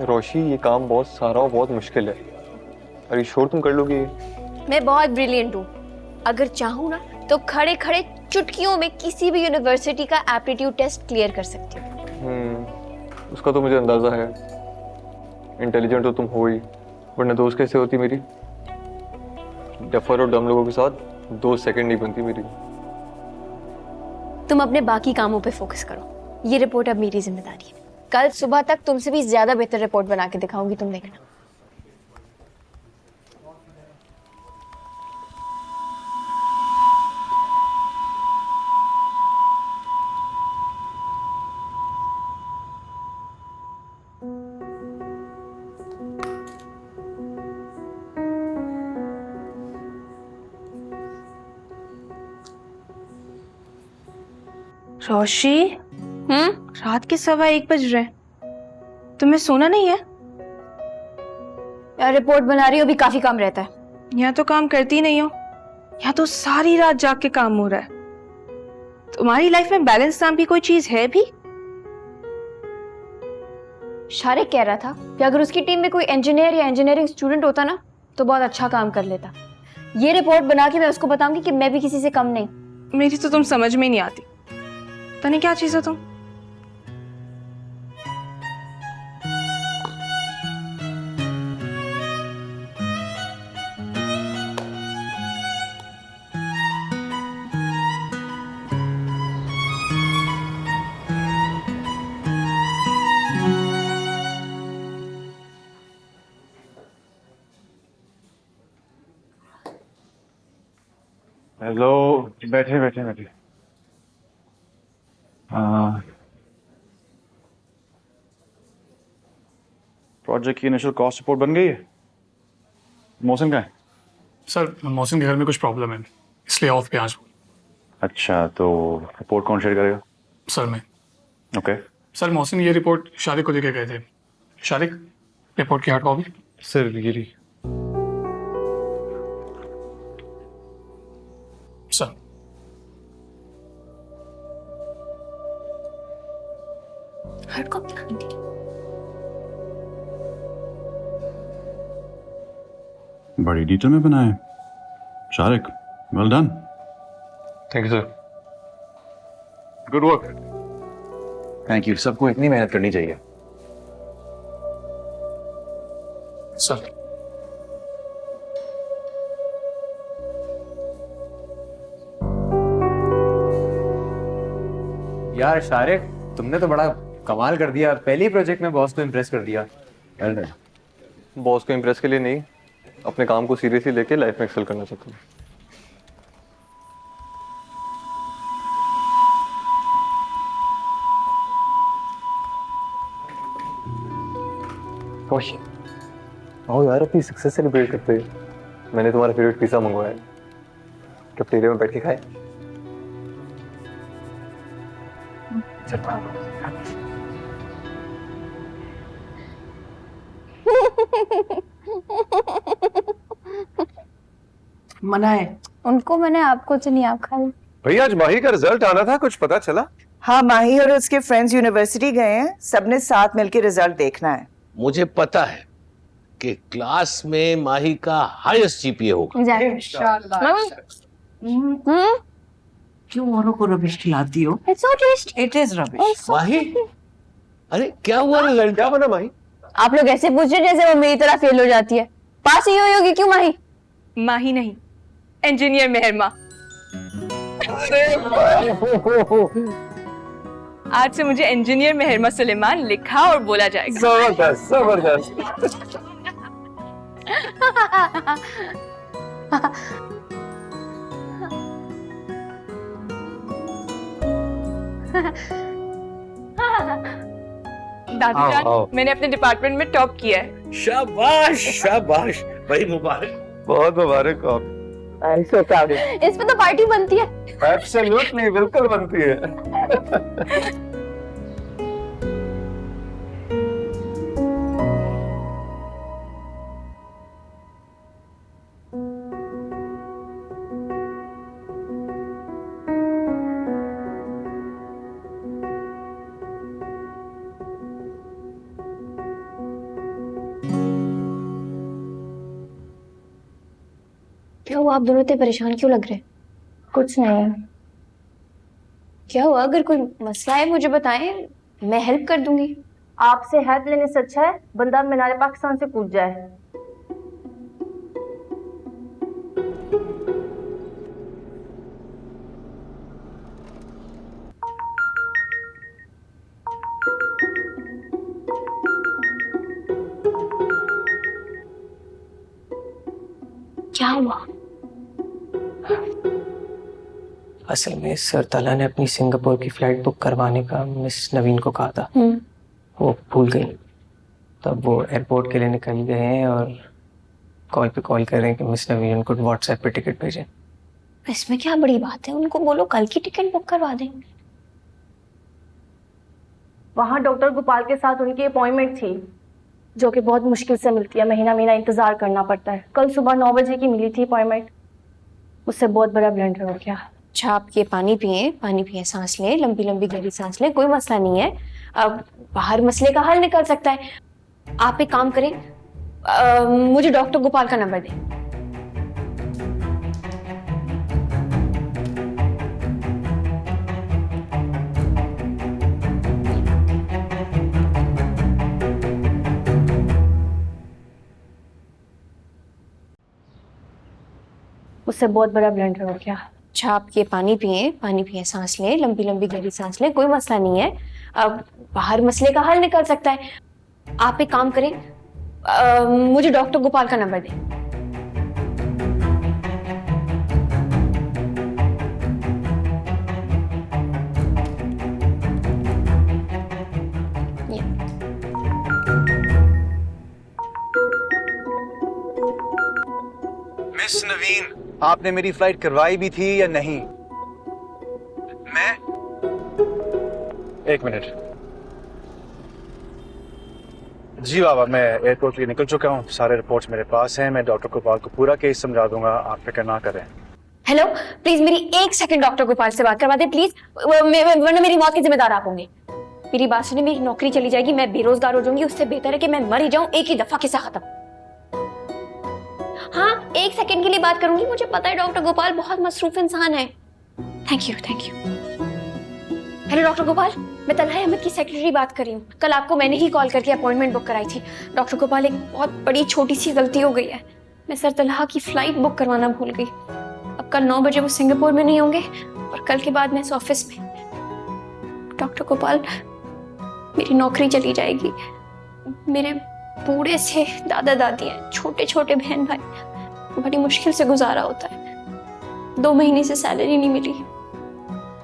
रोशी, ये काम बहुत सारा और बहुत मुश्किल है। अरे श्योर तुम कर लोगी?
मैं बहुत ब्रिलियंट हूँ। अगर चाहूँ ना तो खड़े खड़े चुटकियों में किसी भी यूनिवर्सिटी का एप्टीट्यूड टेस्ट क्लियर कर सकती हूँ।
उसका तो मुझे अंदाजा है। इंटेलिजेंट तो तुम हो ही, वरना दोस्त कैसे होती मेरी? डफर और डम लोगों के साथ 2 सेकंड नहीं बनती मेरी।
तुम अपने बाकी कामों पे फोकस करो, ये रिपोर्ट अब मेरी जिम्मेदारी है। कल सुबह तक तुमसे भी ज्यादा बेहतर रिपोर्ट बना के दिखाऊंगी, तुम देखना।
रोशी, रात के 1:15 बज रहे हैं, तुम्हें सोना नहीं है?
यार रिपोर्ट बना रही हो, अभी काफी काम रहता है।
यहाँ तो काम करती नहीं हो, यहाँ तो सारी रात जाग के काम हो रहा है। तुम्हारी लाइफ में बैलेंस नाम की कोई चीज है भी?
शारिक कह रहा था कि अगर उसकी टीम में कोई इंजीनियर या इंजीनियरिंग स्टूडेंट होता ना तो बहुत अच्छा काम कर लेता। ये रिपोर्ट बना के मैं उसको बताऊंगी कि मैं भी किसी से कम नहीं।
मेरी तो तुम समझ में नहीं आती, पता नहीं क्या चीज हो तुम।
हेलो, बैठे बैठे बैठे। प्रोजेक्ट की इनिशियल कॉस्ट रिपोर्ट बन गई है? मोहसिन कहाँ है?
सर मोहसिन के घर में कुछ प्रॉब्लम है, इसलिए ऑफ पे आज हूँ।
अच्छा, तो रिपोर्ट कौन शेयर करेगा?
सर मैं।
ओके।
सर मोहसिन ये रिपोर्ट शारिक को देके गए थे। शारिक, रिपोर्ट की हार्ड कॉपी। सर गिरी। सर
हार्ड कॉपी कहाँ थी?
बड़ी डिटेल में बनाए Shariq, well done.
Thank you sir.
Good work. Thank you. सबको इतनी मेहनत करनी चाहिए।
सर
यार शारिक, तुमने तो बड़ा कमाल कर दिया, पहले ही प्रोजेक्ट में बॉस को इम्प्रेस कर दिया। बॉस को इम्प्रेस के लिए नहीं, अपने काम को सीरियसली लेके लाइफ में एक्सेल करना चाहता हूँ। आओ यार, अपनी सक्सेस सेलिब्रेट करते हैं। मैंने तुम्हारा फेवरेट पिज़्ज़ा मंगवाया है, कैफेटेरिया में बैठ के खाए।
मना है
उनको मैंने, आपको तो नहीं, आप खा लो।
भैया आज माही का रिजल्ट आना था, कुछ पता चला?
हाँ, माही और उसके फ्रेंड्स यूनिवर्सिटी गए हैं, सबने साथ मिलकर रिजल्ट देखना है।
मुझे पता है कि क्लास में माही का हाईएस्ट जीपीए होगा।
क्यों औरों को रबिश खिलाती हो?
It's so tasty.
It is rubbish.
Mahi, अरे क्या हुआ रिजल्ट?
क्या बना माही?
आप लोग ऐसे पूछ रहे जैसे वो मेरी तरह फेल हो जाती है। पास ही हुई होगी। क्यों माही?
माही नहीं, इंजीनियर मेहरमा। आज से मुझे इंजीनियर मेहरमा सुलेमान लिखा और बोला जाएगा।
जबरदस्त जबरदस्त।
दादी जान, मैंने अपने डिपार्टमेंट में टॉप किया है।
शाबाश शाबाश, बड़ी मुबारक।
बहुत मुबारक हो।
इस पे तो पार्टी बनती है।
एब्सोल्युटली, बिल्कुल बनती है।
क्या हुआ? आप दोनों इतने परेशान क्यों लग रहे हैं?
कुछ नहीं है।
क्या हुआ? अगर कोई मसला है मुझे बताएं, मैं हेल्प कर दूंगी।
आपसे हेल्प लेने से अच्छा है बंदा मीनार पाकिस्तान से कूद जाए।
क्या हुआ?
असल में सर ताला ने अपनी सिंगापुर की फ्लाइट बुक करवाने का मिस नवीन को कहा था, वो भूल गई। तब वो एयरपोर्ट के लिए निकल गए हैं और कॉल पे कॉल कर रहे हैं कि मिस नवीन उनको व्हाट्सएप पे टिकट भेजें।
इसमें क्या बड़ी बात है? उनको बोलो कल की टिकट बुक करवा देंगे।
वहाँ डॉक्टर गोपाल के साथ उनकी अपॉइंटमेंट थी, जो कि बहुत मुश्किल से मिलती है, महीना महीना इंतजार करना पड़ता है। कल सुबह 9 बजे की मिली थी अपॉइंटमेंट, उससे बहुत बड़ा ब्लंडर हो गया।
अच्छा, आप ये पानी पिए, सांस लें, लंबी लंबी गहरी सांस लें, कोई मसला नहीं है। अब बाहर मसले का हल निकल सकता है। आप एक काम करें, मुझे डॉक्टर गोपाल का नंबर दें।
उससे बहुत बड़ा ब्लंडर हो गया।
अच्छा, आप ये पानी पिए, सांस लें, लंबी लंबी गहरी सांस लें, कोई मसला नहीं है। अब बाहर मसले का हल निकल सकता है। आप एक काम करें, मुझे डॉक्टर गोपाल का नंबर दें।
मिस नवीन, आपने मेरी फ्लाइट करवाई भी थी या नहीं? मैं
एक मिनट। जी बाबा, मैं एयरपोर्ट के लिए निकल चुका हूँ, सारे रिपोर्ट्स मेरे पास हैं। मैं डॉक्टर गोपाल को पूरा केस समझा दूंगा, आप फिक्र ना करें।
हेलो, प्लीज मेरी 1 सेकंड डॉक्टर गोपाल से बात करवा दे प्लीज, वरना मेरी मौत के जिम्मेदार आप होंगे। मेरी बात सुनिए, मेरी नौकरी चली जाएगी, मैं बेरोजगार हो जाऊंगी, उससे बेहतर है कि मैं मर ही जाऊं, एक ही दफा किस्सा खत्म। हाँ, 1 सेकंड के लिए बात करूंगी, मुझे पता है डॉक्टर गोपाल बहुत मसरूफ इंसान है। Thank you, thank you. Hello doctor Gopal, मैं तलहा अहमद की सेक्रेटरी बात कर रही हूँ। कल आपको मैंने ही कॉल करके अपॉइंटमेंट बुक कराई थी। डॉक्टर गोपाल, एक बहुत बड़ी छोटी सी गलती हो गई है। मैं सर तलहा की फ्लाइट बुक करवाना भूल गई। अब कल 9 बजे वो सिंगापुर में नहीं होंगे और कल के बाद मैं इस ऑफिस में। डॉक्टर गोपाल, मेरी नौकरी चली जाएगी। मेरे बूढ़े से दादा दादी हैं, छोटे छोटे बहन भाई, बड़ी मुश्किल से गुजारा होता है। 2 महीने से सैलरी नहीं मिली।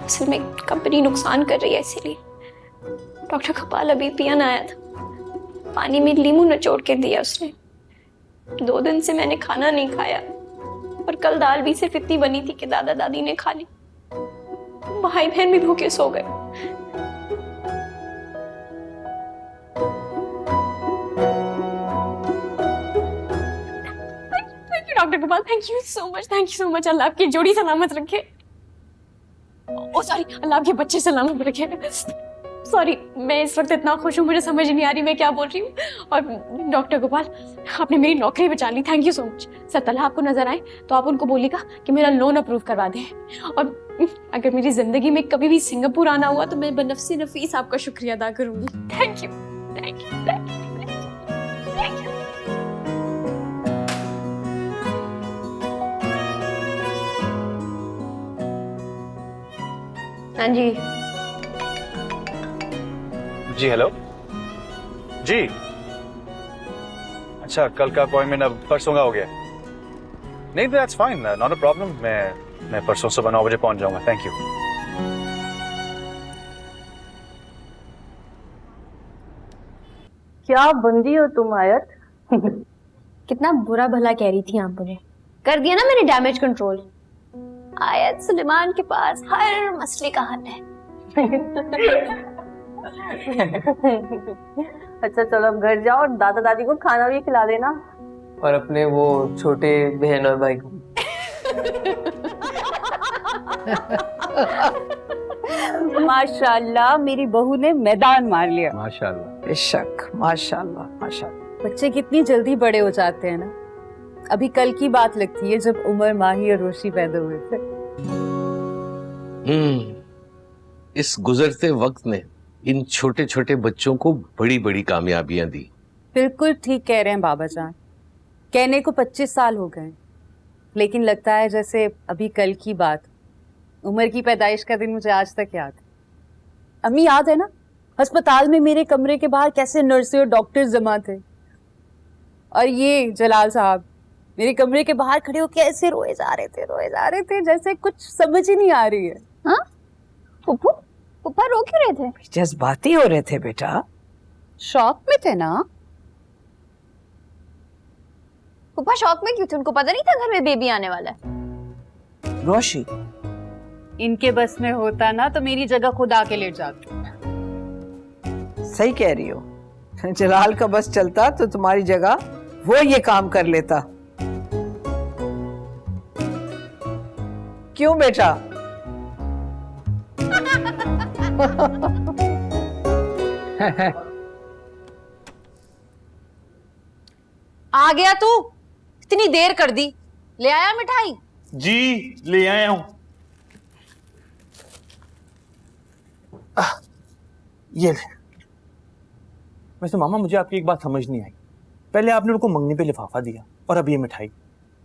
असल में कंपनी नुकसान कर रही है, इसीलिए। डॉक्टर गोपाल, अभी पियन आया था, पानी में लीमू निचोड़ के दिया उसने। 2 दिन से मैंने खाना नहीं खाया और कल दाल भी सिर्फ इतनी बनी थी कि दादा दादी ने खा ली। भाई बहन भी भूखे सो गए। Doctor Gopal, thank you so much. Allah आपकी जोड़ी सलामत रखे। ओ सॉरी, अल्लाह आपके बच्चे सलामत रखे। सॉरी, मैं इस वक्त इतना खुश हूँ, मुझे समझ नहीं आ रही मैं क्या बोल रही हूँ। और डॉक्टर गोपाल, आपने मेरी नौकरी बचा ली, thank you so much. Sir Talha आपको नजर आए तो आप उनको बोलिएगा कि मेरा लोन अप्रूव करवा दें। और अगर मेरी जिंदगी में कभी भी सिंगापुर आना हुआ तो मैं बनफसी नफीस आपका शुक्रिया अदा करूंगी। Thank you, thank you, thank you, thank you. हाँ जी
जी, हेलो जी। अच्छा, कल का अपॉइंटमेंट अब परसों का हो गया? नहीं, that's fine, not a problem. मैं परसों सुबह 9 बजे पहुंच जाऊंगा। Thank you.
क्या बंदी हो तुम आयत। कितना बुरा भला कह रही थी आप मुझे। कर दिया ना मैंने डैमेज कंट्रोल। आयत सुलेमान के पास हर मसले का हल है।
अच्छा चलो, अब घर जाओ और दादा दादी को खाना भी खिला देना, और अपने वो छोटे बहन और भाई को।
माशाल्लाह, मेरी बहू ने मैदान मार लिया।
माशाल्लाह।
बेशक, माशाल्लाह माशाल्लाह। बच्चे कितनी जल्दी बड़े हो जाते हैं ना। अभी कल की बात लगती है जब उमर, माही और रोशी पैदा हुए थे।
इस गुजरते वक्त ने इन छोटे छोटे बच्चों को बड़ी बड़ी कामयाबियां दी।
बिल्कुल ठीक कह रहे हैं बाबा जान। कहने को 25 साल हो गए, लेकिन लगता है जैसे अभी कल की बात। उमर की पैदाइश का दिन मुझे आज तक याद है। अम्मी, याद है ना अस्पताल में मेरे कमरे के बाहर कैसे नर्सें और डॉक्टर्स जमा थे, और ये जलाल साहब मेरे कमरे के बाहर खड़े होकर ऐसे रोए जा रहे थे जैसे कुछ समझ ही नहीं आ रही है। हाँ पुप्पू, पुप्पा रो क्यों रहे थे?
जज्बाती हो रहे थे बेटा।
शॉक में थे ना?
पुप्पा शॉक में क्यों थे? उनको पता नहीं था घर में बेबी आने वाला है।
रोशी,
इनके बस में होता ना तो मेरी जगह खुद आके लेट जाते।
सही कह रही हो। जलाल का बस चलता तो तुम्हारी जगह वो ये काम कर लेता। क्यों बेटा?
आ गया तू? इतनी देर कर दी। ले आया मिठाई?
जी, ले आया हूं। ये ले। वैसे मामा, मुझे आपकी एक बात समझ नहीं आई। पहले आपने उनको मंगनी पे लिफाफा दिया और अब ये मिठाई।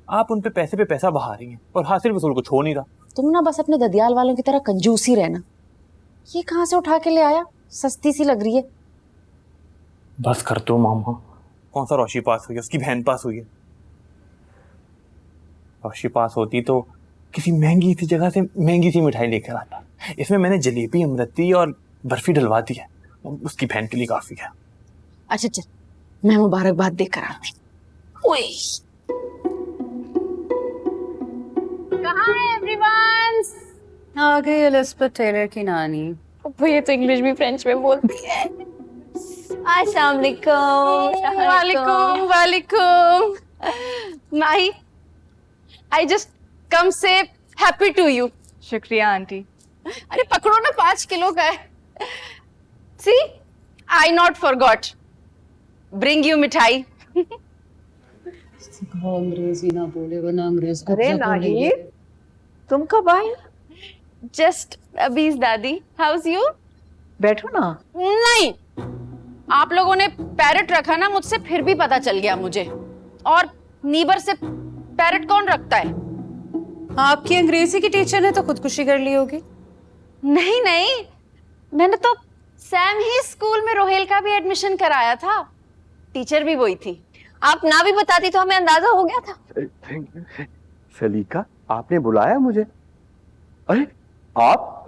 आप उन पे पैसा बहा रही हैं और हासिल वसूल को छोड़ नहीं रहा।
तुम ना बस अपने ददियाल वालों की तरह कंजूस ही रहना। ये कहाँ से उठा के ले आया? सस्ती सी लग रही है।
बस कर दो मामा। कौन सा रोशी पास हुई है? उसकी बहन पास हुई है। रोशी पास होती तो किसी महंगी सी जगह से महंगी सी मिठाई लेकर आता। इसमें मैंने जलेबी, अमरती और बर्फी डलवा दी है। उसकी बहन के लिए काफी है।
अच्छा चल, मैं मुबारकबाद देकर आती। ओए हाय एवरीवन।
आ गई एलिजाबेथ टेलर की नानी।
वो ये तो इंग्लिश भी फ्रेंच में बोलती है। अस्सलाम वालेकुम। वालेकुम वालेकुम। माही, आई जस्ट कम से हैप्पी टू यू।
शुक्रिया आंटी।
अरे पकड़ो ना, 5 किलो का है। सी, आई नॉट फॉरगॉट ब्रिंग यू मिठाई।
अंग्रेजी ना बोले वरना अंग्रेज को
अरे नाहिद, तुम कब आए?
जस्ट अबीज दादी। House you?
बैठो ना।
नहीं, आप लोगों ने पैरट रखा ना, मुझसे फिर भी पता चल गया मुझे। और नीबर से पैरट कौन रखता है?
आपकी अंग्रेजी की टीचर ने तो खुदकुशी कर ली होगी।
नहीं नहीं, मैंने तो सैम ही स्कूल में रोहेल का भी एडमिशन कराया था। टीचर भी वही थी।
आप ना भी बताती तो हमें अंदाजा हो गया था।
सलीका, आपने बुलाया मुझे? अरे आप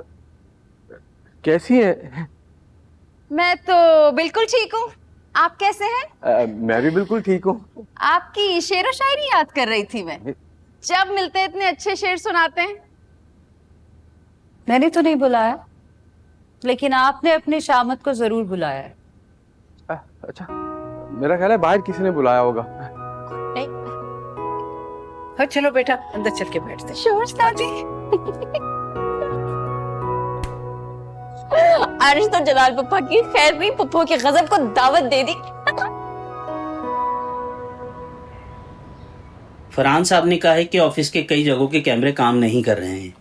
कैसी हैं?
मैं तो बिल्कुल ठीक हूँ। आप कैसे हैं?
मैं भी बिल्कुल ठीक हूँ।
आपकी शेरो शायरी याद कर रही थी मैं। जब मिलते हैं इतने अच्छे शेर सुनाते हैं।
मैंने तो नहीं बुलाया, लेकिन आपने अपनी शामत को जरूर बुलाया है।
अच्छा, मेरा ख्याल है बाहर किसी ने बुलाया होगा।
हाँ चलो बेटा, अंदर चल के बैठते हैं।
श्योर दादी।
आज तो जलाल पप्पा की खैर नहीं, पप्पो के गजब को दावत दे दी।
फरहान साहब ने कहा है कि ऑफिस के कई जगहों के कैमरे काम नहीं कर रहे हैं।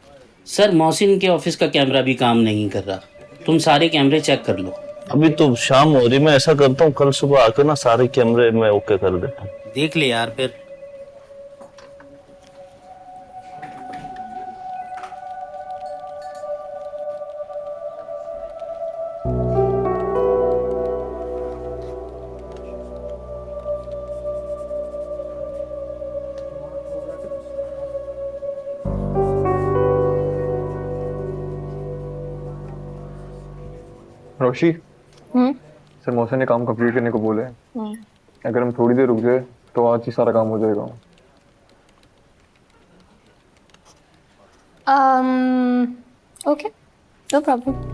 सर, मोहसिन के ऑफिस का कैमरा भी काम नहीं कर रहा। तुम सारे कैमरे चेक कर लो।
अभी तो शाम हो रही, मैं ऐसा करता हूँ कल सुबह आकर ना सारे कैमरे मैं ओके कर देता हूँ।
देख ले यार फिर।
रोशी, सर मौसा ने काम कंप्लीट करने को बोले हैं। अगर हम थोड़ी देर रुक जाए तो आज ही सारा काम हो जाएगा।
Okay, no problem.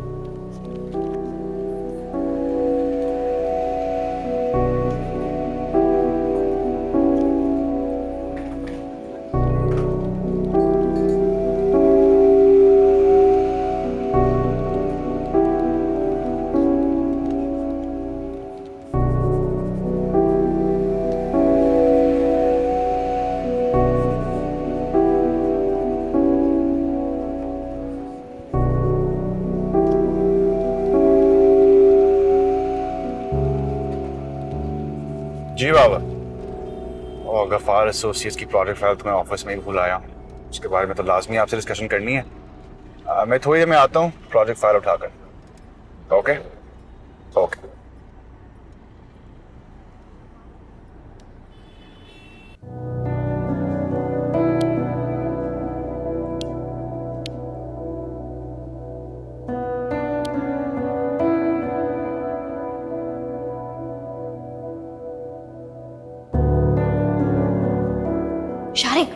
जी बाबा, और गफार एसोसिएट्स की प्रोजेक्ट फाइल तो मैं ऑफिस में ही भूल आया हूँ। उसके बारे में तो लाजमी आपसे डिस्कशन करनी है। मैं थोड़ी देर में आता हूँ प्रोजेक्ट फाइल उठाकर। Okay okay.
शारिक,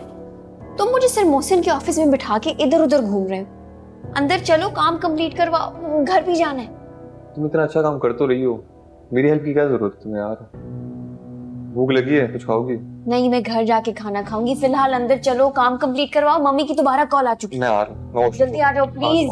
तुम मुझे सिर्फ मोहसिन के ऑफिस में बिठा के इधर उधर घूम रहे हो। अंदर चलो, काम कंप्लीट करवाओ, घर भी जाना है।
तुम इतना अच्छा काम कर तो रही हो, मेरी हेल्प की क्या जरूरत है तुम्हें यार? भूख लगी है, कुछ खाओगी?
नहीं, मैं घर जाके खाना खाऊंगी। फिलहाल अंदर चलो, काम कंप्लीट करवाओ। मम्मी की दोबारा कॉल आ चुकी है।
मैं आ रहा हूँ।
जल्दी आ जाओ प्लीज।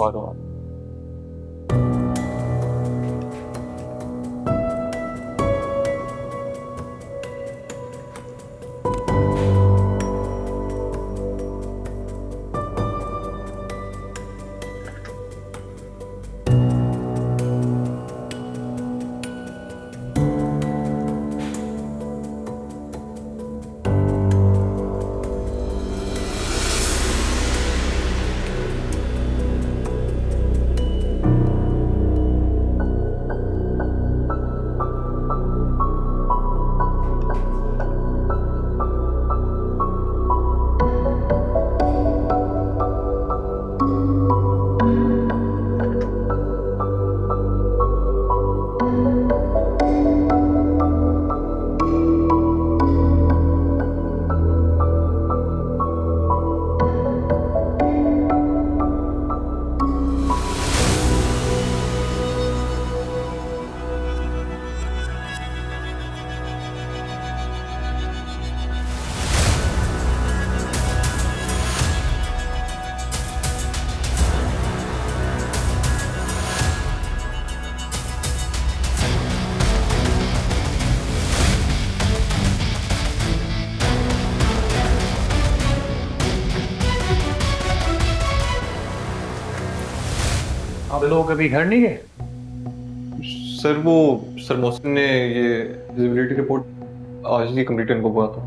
आप लोग कभी घर नहीं गए?
सर मोहसिन ने ये विजिबिलिटी रिपोर्ट आज ही कंप्लीट करने को बोला था।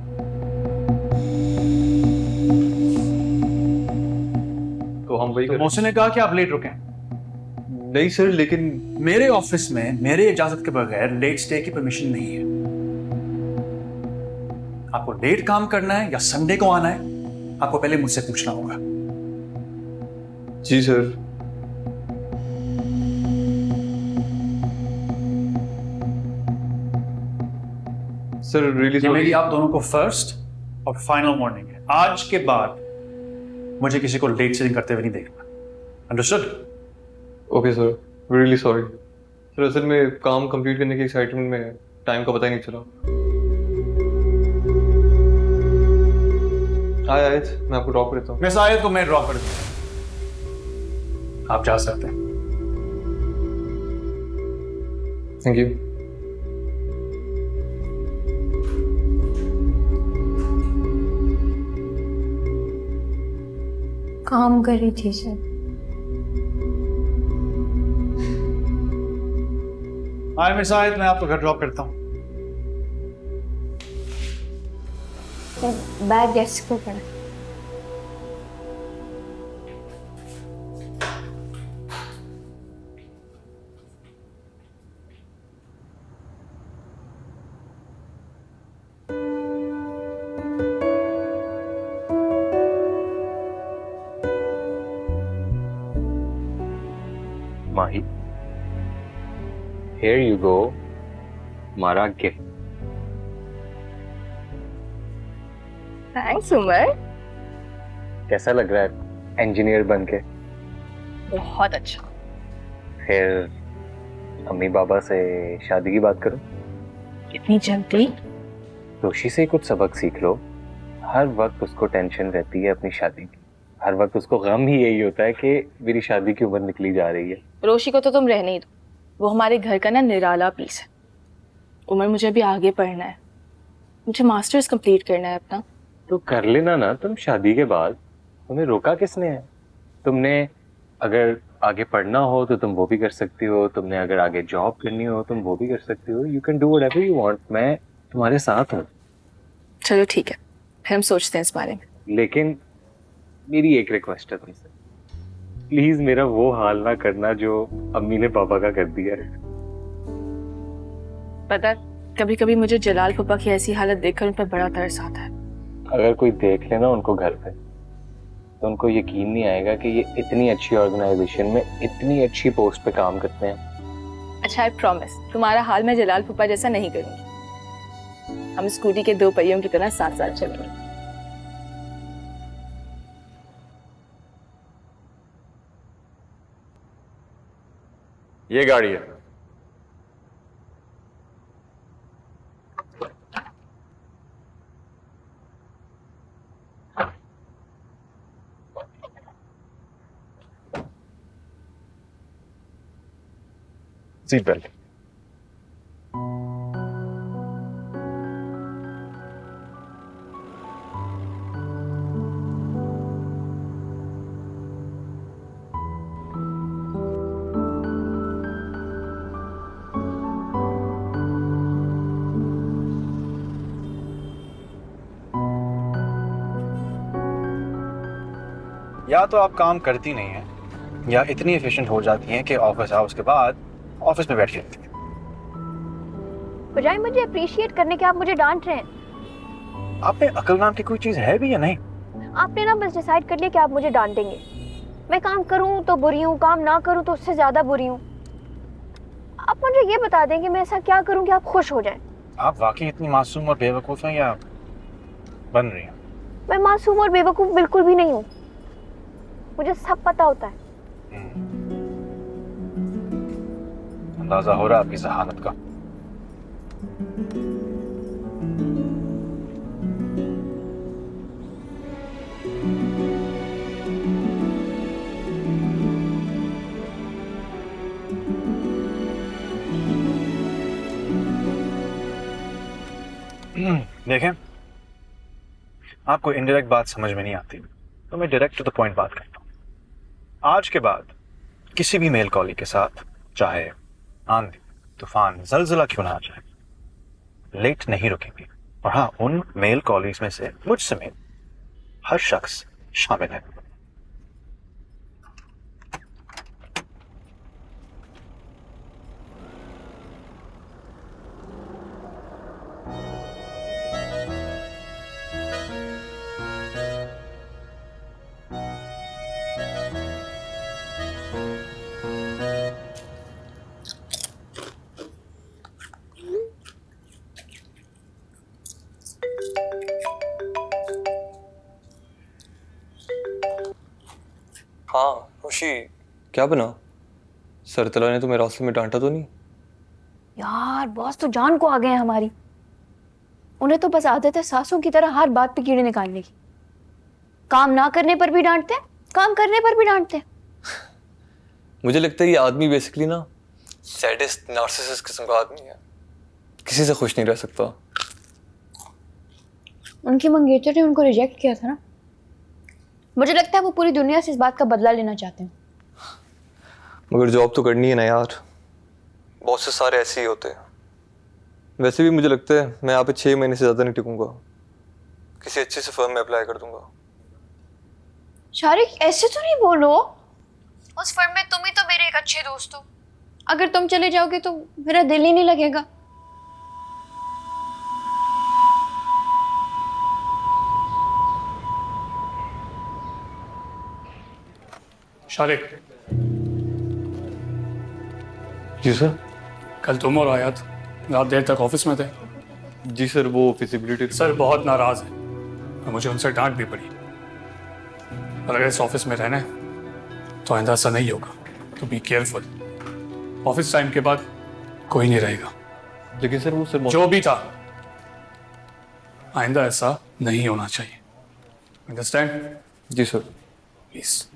तो हम वही
मोहसिन ने कहा कि आप लेट रुके।
नहीं सर, लेकिन
मेरे ऑफिस में मेरे इजाजत के बगैर लेट स्टे की परमिशन नहीं है। आपको लेट काम करना है या संडे को आना है, आपको पहले मुझसे पूछना होगा।
जी सर। सर रियली
मेरी आप दोनों को फर्स्ट और फाइनल वार्निंग है, आज के बाद मुझे किसी को लेट सेटिंग करते हुए नहीं देखना। Understood?
Okay sir, really sorry sir. असल में काम कंप्लीट करने की एक्साइटमेंट में टाइम का पता ही नहीं चला। आयत, मैं आपको ड्रॉप करता हूँ।
मिस आयत को मैं ड्रॉप कर दूंगा, आप जा सकते हैं।
Thank you.
काम कर रही थी सर।
हाय मिस आयत, मैं आपको घर ड्रॉप करता हूँ।
बैग डेस्क पे पड़ा।
माही, here you go, हमारा गिफ्ट।
थैंक्स उमर।
कैसा लग रहा है इंजीनियर बन के?
बहुत अच्छा।
फिर अम्मी बाबा से शादी की बात करो।
इतनी जल्दी?
रोशी से कुछ सबक सीख लो। हर वक्त उसको टेंशन रहती है अपनी शादी की, हर वक्त उसको गम ही यही होता है कि मेरी शादी की उम्र निकली जा रही है।
रोशी को तो तुम रहने ही दो, वो हमारे घर का ना निराला पीस है। उमर, मुझे अभी आगे पढ़ना है, मुझे मास्टर्स कंप्लीट करना है अपना।
तो कर लेना ना तुम शादी के बाद, तुम्हें रोका किसने है? तुमने अगर आगे पढ़ना हो तो तुम वो भी कर सकती हो, तुमने अगर आगे जॉब करनी हो तुम वो भी कर सकती हो। You can do whatever you want, मैं तुम्हारे साथ हूँ।
चलो ठीक है, फिर हम सोचते हैं इस बारे में।
लेकिन मेरी एक रिक्वेस्ट है तुमसे, प्लीज मेरा वो हाल ना करना जो अम्मी ने पापा का कर दिया है।
पता है, कभी कभी मुझे जलाल पापा की ऐसी हालत देखकर उन पर बड़ा तरस आता है।
अगर कोई देख लेना उनको घर पे तो उनको यकीन नहीं आएगा कि ये इतनी अच्छी ऑर्गेनाइजेशन में इतनी अच्छी पोस्ट पे काम करते हैं।
अच्छा, आई प्रॉमिस तुम्हारा हाल मैं जलाल पापा जैसा नहीं करूंगी। हम स्कूटी के दो पहियों की तरह साथ साथ चलेंगे।
ये गाड़ी है। Seat belt.
या तो आप काम करती नहीं हैं या इतनी एफिशिएंट हो जाती हैं कि ऑफिस आवर्स के बाद ऑफिस में बैठ के रहती हैं।
बजाय मुझे अप्रिशिएट करने के आप मुझे डांट रहे हैं।
आप में अकल नाम की कोई चीज है भी या नहीं?
आपने ना बस डिसाइड कर लिया कि आप मुझे डांटेंगे। मैं काम करूं तो बुरी हूं, काम ना करूं तो उससे ज्यादा बुरी हूं। आप मुझे ये बता दें कि मैं ऐसा क्या करूं कि आप खुश हो जाएं।
आप वाकई इतनी मासूम और बेवकूफ हैं या बन रही हैं?
मैं मासूम और बेवकूफ बिल्कुल भी नहीं हूं, मुझे सब पता होता है।
अंदाजा हो रहा है आपकी जहानत का। देखें, आपको इनडायरेक्ट बात समझ में नहीं आती तो मैं डायरेक्ट टू द पॉइंट बात करता हूँ। आज के बाद
किसी भी मेल कॉली के साथ, चाहे आंधी तूफान जलजला क्यों ना आ जाए, लेट नहीं रुकेंगे। और हाँ, उन मेल कॉलीज में से मुझ समेत हर शख्स शामिल है।
हाँ खुशी, क्या बना? सरतला ने तुम्हें रास्ते में डांटा तो नहीं?
यार बॉस तो जान को आ गए हैं हमारी। उन्हें तो बस आदत है सासों की तरह हर बात पे कीड़े निकालने की। काम ना करने पर भी डांटते, काम करने पर भी डांटते।
मुझे लगता है ये आदमी बेसिकली ना सैडिस्ट नार्सिसिस्ट किस्म का आदमी है, किसी से खुश नहीं रह सकता।
उनके मंगेतर ने उनको रिजेक्ट किया था ना। मुझे लगता है वो पूरी दुनिया से इस बात का बदला लेना चाहते हैं।
मगर जॉब तो करनी है ना यार, बॉसेस सारे ऐसे ही होते हैं। वैसे भी मुझे लगता है मैं यहाँ पे 6 महीने से ज़्यादा नहीं टिकूंगा, किसी अच्छे से फर्म में अप्लाई कर दूंगा।
शारिक ऐसे तो नहीं बोलो, उस फर्म में तुम ही तो मेरे एक अच्छे दोस्त हो। अगर तुम चले जाओगे तो मेरा दिल ही नहीं लगेगा।
शारिक,
जी सर।
कल तुम और आयात रात देर तक ऑफिस में थे।
जी सर, वो फिजिबिलिटी
सर बहुत नाराज है और मुझे उनसे डांट भी पड़ी। और अगर इस ऑफिस में रहना है तो आइंदा ऐसा नहीं होगा, तो बी केयरफुल। ऑफिस टाइम के बाद कोई नहीं रहेगा।
लेकिन सर वो सर
जो भी था, आइंदा ऐसा नहीं होना चाहिए। अंडरस्टैंड?
जी सर।
प्लीज।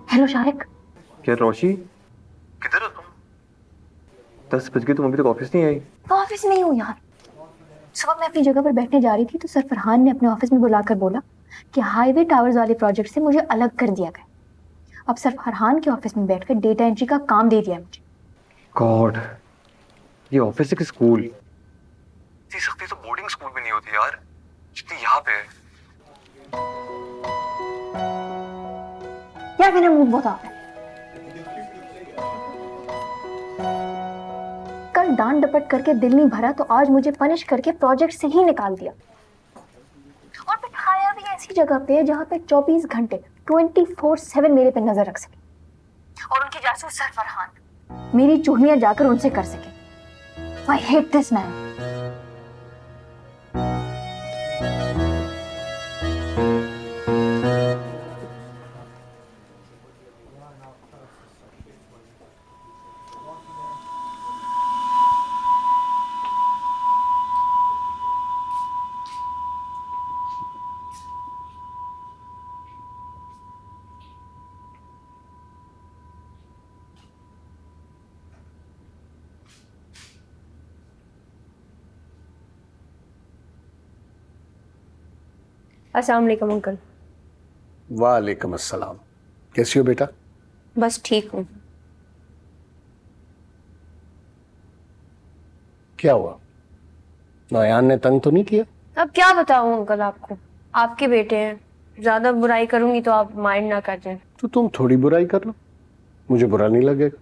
हेलो शारिक।
क्या रोशी, किधर हो तुम? 10 बज गए, तुम अभी तक ऑफिस नहीं आई?
मैं ऑफिस में ही हूँ यार। सुबह मैं अपनी जगह पर बैठने जा रही थी तो सर फरहान ने अपने ऑफिस में बुलाकर बोला कि हाईवे टावर्स वाले प्रोजेक्ट से मुझे अलग कर दिया गया। अब सर फरहान के ऑफिस में बैठकर डेटा एंट्री का काम दे दिया मुझे।
गॉड, ये ऑफिस है कि स्कूल? इतनी सख्ती तो बोर्डिंग स्कूल में नहीं होती यार, जितनी यहाँ पे है।
यार मेरा मूड बहुत ऑफ है। कल डांट डपट करके दिल नहीं भरा तो आज मुझे पनिश करके प्रोजेक्ट से ही निकाल दिया। और बिठाया भी ऐसी जगह पे जहाँ पे 24 घंटे 24/7 मेरे पे नजर रख सके। और उनके जासूस सर फरहान मेरी चुगलियां जाकर उनसे कर सके। I hate this man. अस्सलाम वालेकुम अंकल।
वालेकुम अस्सलाम। कैसी हो बेटा?
बस ठीक हूँ।
क्या हुआ? नयान ने तंग तो नहीं किया?
अब क्या बताऊँ अंकल आपको, आपके बेटे हैं, ज्यादा बुराई करूंगी तो आप माइंड ना कर दें।
तो तुम थोड़ी बुराई कर लो, मुझे बुरा नहीं लगेगा।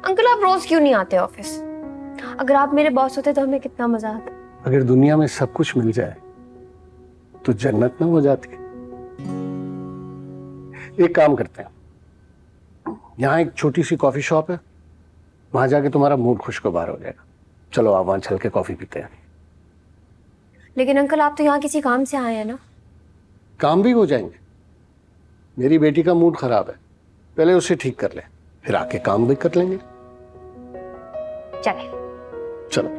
अंकल आप रोज क्यों नहीं आते ऑफिस? अगर आप मेरे बॉस होते तो हमें कितना मजा आता।
अगर दुनिया में सब कुछ मिल जाए तो जन्नत ना हो जाती। एक काम करते हैं, यहाँ एक छोटी सी कॉफी शॉप है, वहां जाके तुम्हारा मूड खुशगवार हो जाएगा। चलो आप वहां चल के कॉफी पीते हैं।
लेकिन अंकल आप तो यहाँ किसी काम से आए हैं ना।
काम भी हो जाएंगे। मेरी बेटी का मूड खराब है, पहले उसे ठीक कर ले, फिर आके काम भी कर लेंगे।
चले।
चलो।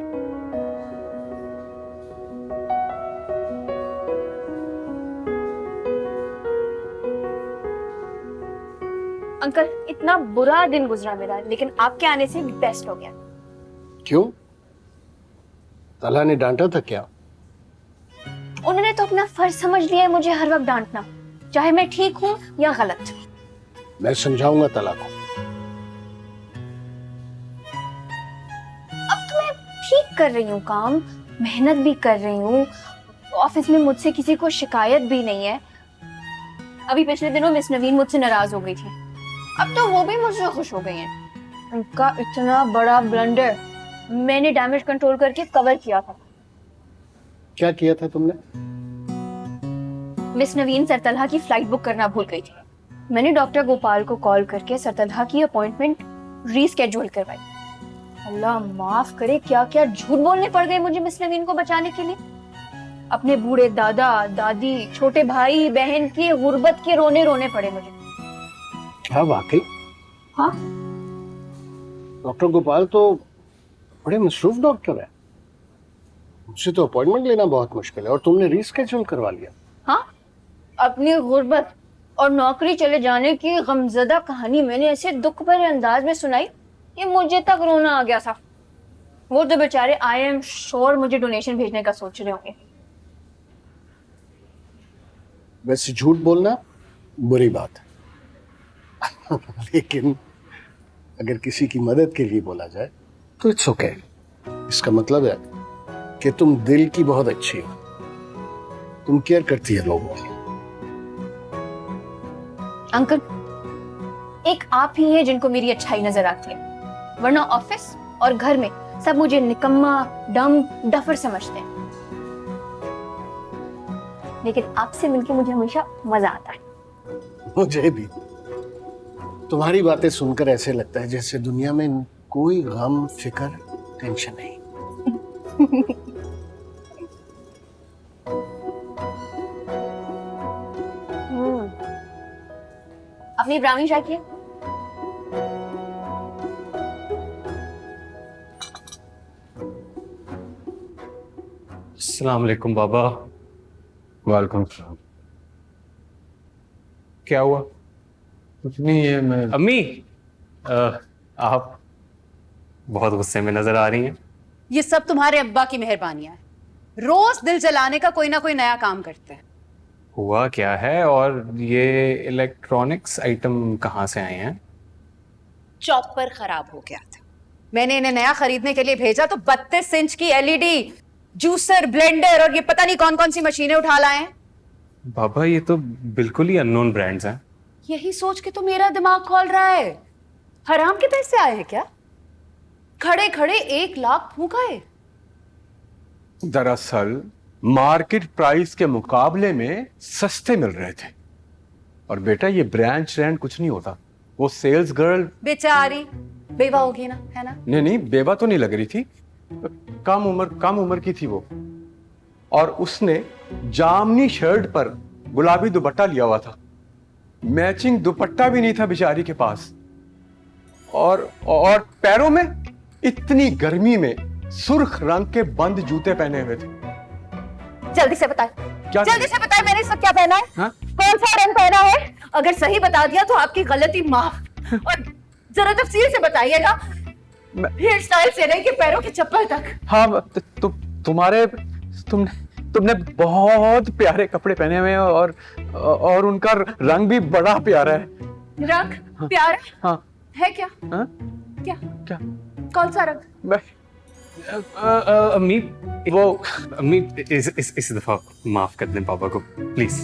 अंकल इतना बुरा दिन गुजरा मेरा, लेकिन आपके आने से बेस्ट हो गया।
क्यों? तला ने डांटा था क्या?
उन्होंने तो अपना फर्ज समझ लिया है मुझे हर वक्त डांटना, चाहे मैं ठीक हूँ या गलत।
मैं समझाऊंगा तला को।
अब तो मैं ठीक कर रही हूँ काम, मेहनत भी कर रही हूँ, ऑफिस में मुझसे किसी को शिकायत भी नहीं है। अभी पिछले दिनों मिस नवीन मुझसे नाराज हो गई थी, अब तो वो भी मुझसे खुश हो गई हैं। उनका इतना बड़ा ब्लंडर मैंने डैमेज कंट्रोल करके कवर किया था।
क्या किया था तुमने?
मिस नवीन सरतलहा की फ्लाइट बुक करना भूल गई थी। मैंने डॉक्टर गोपाल को कॉल करके सरतलहा की अपॉइंटमेंट रीस्केड्यूल करवाई। अल्लाह माफ करे, क्या क्या झूठ बोलने पड़ गए मुझे मिस नवीन को बचाने के लिए। अपने बूढ़े दादा दादी, छोटे भाई बहन की गुर्बत के रोने रोने पड़े मुझे।
क्या वाकई?
हाँ,
डॉक्टर गोपाल तो बड़े मसरूफ डॉक्टर है, मुझसे तो अपॉइंटमेंट लेना बहुत मुश्किल है और तुमने रीस्केड्यूल करवा लिया।
हाँ, अपनी गुर्बत और नौकरी चले जाने की गमजदा कहानी मैंने ऐसे दुख भरे अंदाज में सुनाई कि मुझे तक रोना आ गया था। वो तो बेचारे आई एम श्योर मुझे डोनेशन भेजने का सोच रहे होंगे।
वैसे झूठ बोलना बुरी बात है लेकिन अगर किसी की मदद के लिए बोला जाए तो इट्स ओके। इसका मतलब है कि तुम दिल की बहुत अच्छी हो, तुम केयर करती है लोगों की।
अंकल, एक आप ही हैं जिनको मेरी अच्छाई नजर आती है, वरना ऑफिस और घर में सब मुझे निकम्मा, डम, डफर समझते हैं। लेकिन आपसे मिलके मुझे हमेशा मजा आता है।
मुझे भी। तुम्हारी बातें सुनकर ऐसे लगता है जैसे दुनिया में कोई गम, फिक्र, टेंशन नहीं।
अपनी ब्राउनी चाय की?
अस्सलाम वालेकुम बाबा।
वालेकुम सलाम।
क्या हुआ?
कुछ नहीं है। मैं
अम्मी, आप बहुत गुस्से में नजर आ रही हैं।
ये सब तुम्हारे अब्बा की मेहरबानियां है, रोज दिल जलाने का कोई ना कोई नया काम करते हैं।
हुआ क्या है और ये इलेक्ट्रॉनिक्स आइटम कहाँ से आए हैं?
चॉपर खराब हो गया था, मैंने इन्हें नया खरीदने के लिए भेजा तो 32 इंच की एलईडी, जूसर, ब्लेंडर और ये पता नहीं कौन कौन सी मशीनें उठा लाए हैं।
बाबा ये तो बिल्कुल ही अननोन ब्रांड्स हैं।
यही सोच के तो मेरा दिमाग खोल रहा है, हराम के पैसे आए हैं क्या? खड़े खड़े 1 लाख फूंक आए।
दरअसल मार्केट प्राइस के मुकाबले में सस्ते मिल रहे थे। और बेटा ये ब्रांड कुछ नहीं होता, वो सेल्स गर्ल
बेचारी बेवा होगी ना, है ना?
नहीं, बेवा तो नहीं लग रही थी, कम उम्र की थी वो। और उसने जामनी शर्ट पर गुलाबी दुपट्टा लिया हुआ था, मैचिंग दुपट्टा भी नहीं था बेचारी के पास, और पैरों में इतनी गर्मी में सुर्ख रंग के बंद जूते पहने हुए थे।
जल्दी से बताए,
क्या?
जल्दी से बताए मैंने सब क्या पहना है?
हाँ?
कौन सा रंग पहना है? अगर सही बता दिया तो आपकी गलती माफ, और जरा तफसील से बताइएगा, हेयर स्टाइल से लेके पैरों के चप्पल तक।
हाँ, तुमने तुमने बहुत प्यारे कपड़े पहने हुए हैं और उनका रंग भी बड़ा प्यारा है।
रंग प्यारा
हाँ
है क्या?
हाँ
क्या
क्या
कौन सा रंग?
अम्मी वो अम्मी इस दफा माफ कर दें पापा को प्लीज।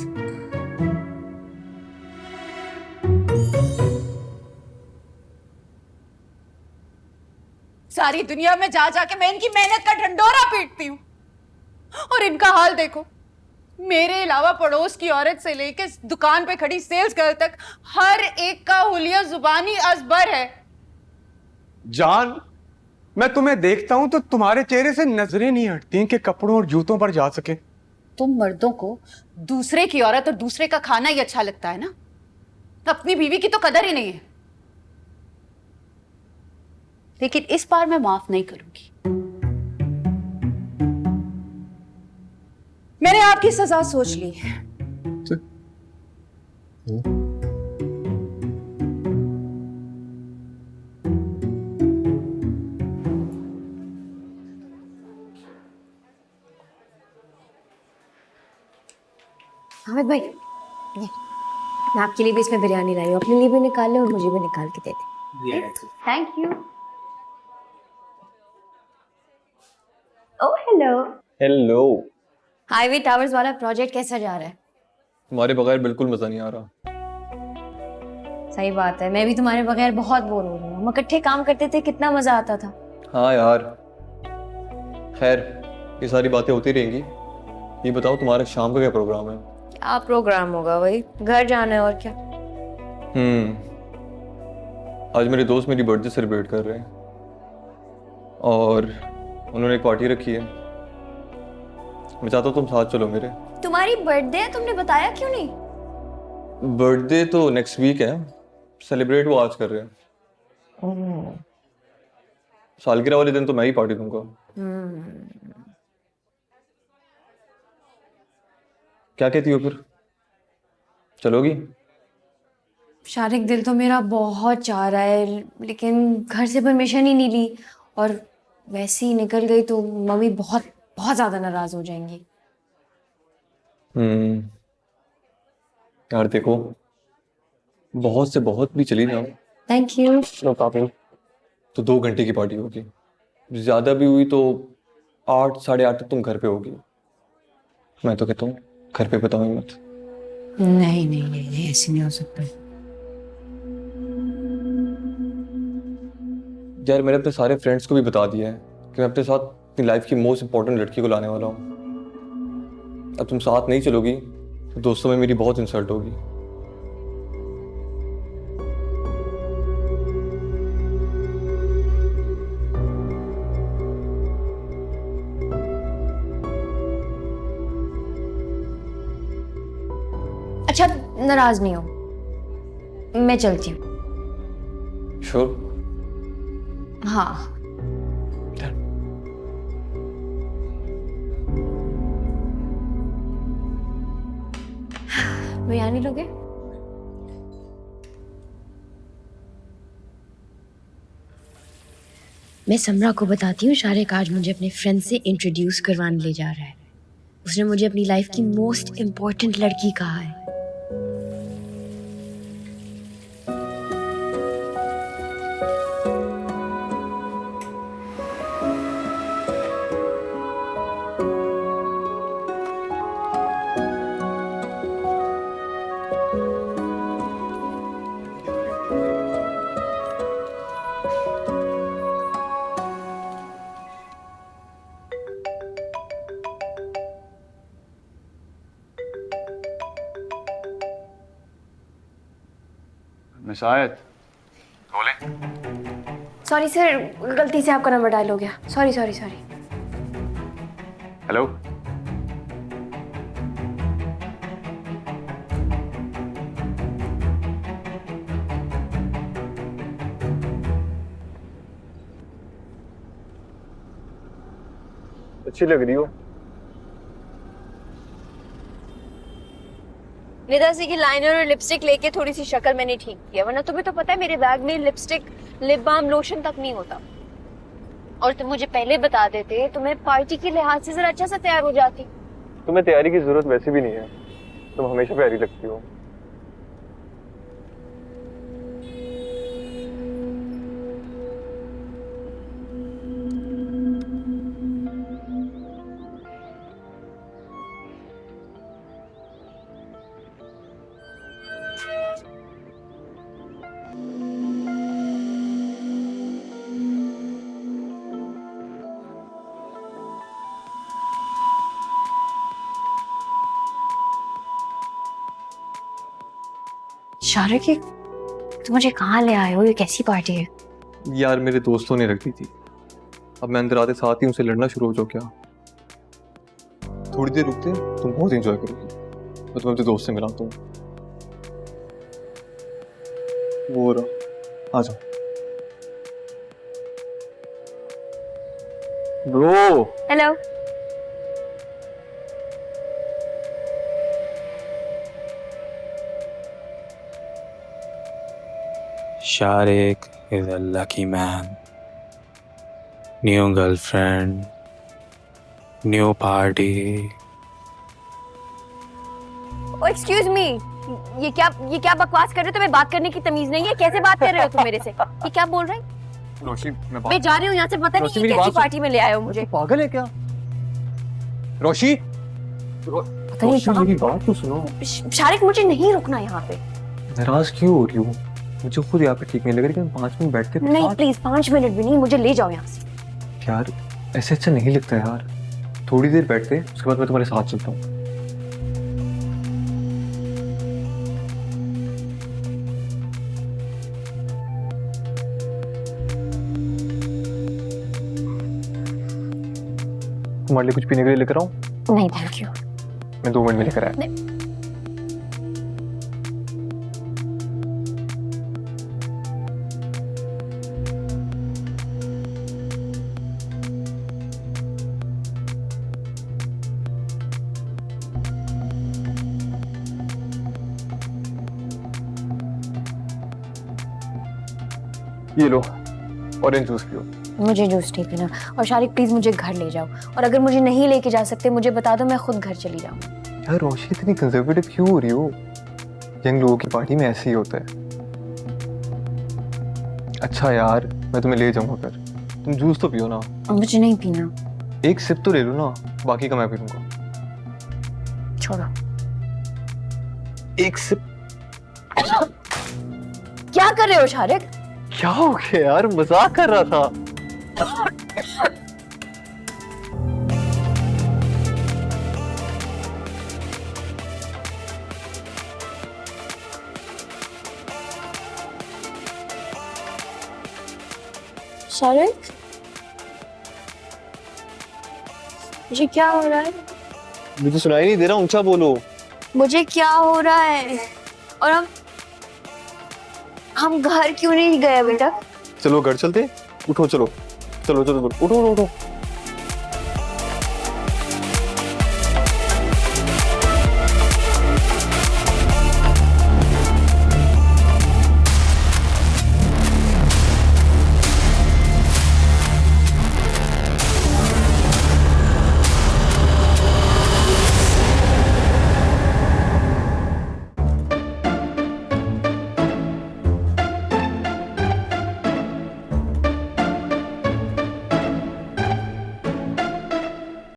सारी दुनिया में जा जाके मैं इनकी मेहनत का ढंडोरा पीटती हूँ और इनका हाल देखो। मेरे अलावा पड़ोस की औरत से लेके दुकान पे खड़ी सेल्स गर्ल तक हर एक का हुलिया जुबानी अजबर है।
जान, मैं तुम्हें देखता हूं तो तुम्हारे चेहरे से नजरें नहीं हटती कि कपड़ों और जूतों पर जा सके।
तुम मर्दों को दूसरे की औरत और दूसरे का खाना ही अच्छा लगता है ना, अपनी बीवी की तो कदर ही नहीं है। लेकिन इस बार मैं माफ नहीं करूंगी। मैंने आपकी सजा सोच ली है।
हामिद भाई, ये मैं आपके लिए भी इसमें बिरयानी लाई हूँ, अपने लिए भी निकाल ले और मुझे भी निकाल के दे दे।
Thank you.
Oh hello.
Hello.
Highway towers वाला प्रोजेक्ट कैसा जा रहा है?
तुम्हारे बगैर बिल्कुल मजा नहीं आ रहा।
सही बात है, मैं भी तुम्हारे बगैर बहुत बोर हो रही हूँ। हम इकट्ठे काम करते थे, कितना मजा आता था।
हाँ यार, खैर ये सारी बातें होती रहेंगी। ये बताओ तुम्हारा शाम का क्या प्रोग्राम है?
क्या प्रोग्राम होगा, वही घर जाना है और क्या।
आज मेरे दोस्त मेरी बर्थडे सेलिब्रेट कर रहे हैं और उन्होंने एक पार्टी रखी है। मैं चाहता हूँ तुम साथ चलो मेरे।
तुम्हारी बर्थडे है, तुमने बताया क्यों नहीं?
बर्थडे तो नेक्स्ट वीक है, सेलिब्रेट वो आज कर रहे हैं। सालगिरह वाले दिन तो मैं ही पार्टी दूंगा। क्या कहती हो फिर, चलोगी?
शारिक, दिल तो मेरा बहुत चाह रहा है, लेकिन घर से परमिशन ही नहीं ली और वैसे ही निकल गई तो मम्मी बहुत बहुत ज्यादा नाराज हो जाएंगी।
यार देखो, बहुत से बहुत भी चली जाओ।
Thank you.
No problem. तो 2 घंटे की पार्टी होगी, ज्यादा भी हुई तो 8 साढ़े 8 तक तुम घर पे होगी। मैं तो कहता हूँ घर पे बताओ मत।
नहीं नहीं नहीं, ऐसे नहीं हो सकता।
यार मैंने अपने सारे फ्रेंड्स को भी बता दिया है कि मैं अपने साथ अपनी लाइफ की मोस्ट इंपॉर्टेंट लड़की को लाने वाला हूँ। अब तुम साथ नहीं चलोगी तो दोस्तों में मेरी बहुत इंसल्ट होगी।
अच्छा, नाराज नहीं हो, मैं चलती हूँ।
श्योर?
हाँ। बिरयानी लोगे? मैं समरा को बताती हूँ शारिक आज मुझे अपने फ्रेंड से इंट्रोड्यूस करवाने ले जा रहा है। उसने मुझे अपनी लाइफ की मोस्ट इम्पोर्टेंट लड़की कहा है।
निशायत बोले।
सॉरी सर, गलती से आपका नंबर डायल हो गया। Sorry sorry sorry.
हेलो,
अच्छी लग रही हो।
निदा सी की लाइनर और लिपस्टिक लेके थोड़ी सी शक्ल मैंने ठीक किया, वरना तुम्हें तो पता है मेरे बैग में लिपस्टिक, लिप बाम, लोशन तक नहीं होता। और तुम मुझे पहले बता देते तो मैं पार्टी के लिहाज से जरा अच्छा सा तैयार हो जाती।
तुम्हें तैयारी की जरूरत वैसे भी नहीं है, तुम हमेशा प्यारी लगती हो।
शारिक, ये तुम मुझे कहाँ ले आए हो? ये कैसी पार्टी है?
यार मेरे दोस्तों ने रखी थी, अब मैं अंदर आते साथ ही उनसे लड़ना शुरू हो जाओ क्या? थोड़ी देर रुकते हैं, तुम बहुत एंजॉय करोगी। मैं तुम्हें अपने दोस्त से मिलाता हूँ। वो रहा, आ जाओ। Bro.
Hello.
Sharik is a lucky man. New girlfriend, new party.
Excuse me, ये क्या बकवास कर रहे हो? तुम्हें बात करने की तमीज नहीं है? कैसे बात कर रहे हो तुम मेरे से? ये क्या बोल रहे हैं?
रोशी,
मैं जा रही हूँ यहाँ से। पता नहीं ये कैसी पार्टी में ले आए हो मुझे।
पागल है क्या? रोशी,
पता नहीं
मेरी बात तो सुनो।
शारिक, मुझे नहीं रुकना यहाँ पे।
नाराज क्यों हो रही हो? मुझे खुद यहाँ पे ठीक नहीं लग रही कि 5 मिनट बैठते।
नहीं प्लीज, 5 मिनट भी नहीं, मुझे ले जाओ यहाँ से।
यार ऐसे अच्छा नहीं लगता यार, थोड़ी देर बैठते उसके बाद मैं तुम्हारे साथ चलता हूँ। तुम्हारे लिए कुछ पीने के लिए लेकर आऊं?
नहीं थैंक यू।
मैं 2 मिनट में लेकर आया। ये लो, ऑरेंज जूस पियो।
मुझे जूस नहीं पीना। और शारिक प्लीज मुझे घर ले जाओ, और अगर मुझे नहीं लेके जा सकते मुझे बता दो, मैं खुद घर चली जाऊँ।
यार रोशी इतनी कंजर्वेटिव क्यों हो रही हो? यंग लोगों की पार्टी में ऐसे ही होता है। अच्छा यार मैं तुम्हें ले जाऊंगा घर, तुम जूस तो पियो ना।
मुझे नहीं पीना।
एक सिप तो ले लो ना, बाकी का मैं पी लूंगा।
छोड़ो।
एक सिप।
क्या कर रहे हो शारिक?
क्या हो गया यार, मजाक कर रहा था।
शारिक, मुझे क्या हो रहा है?
मुझे सुनाई नहीं दे रहा, ऊंचा बोलो।
मुझे क्या हो रहा है? और हम घर क्यों नहीं गए बेटा?
चलो घर चलते, उठो चलो, चलो चलो, उठो उठो उठो।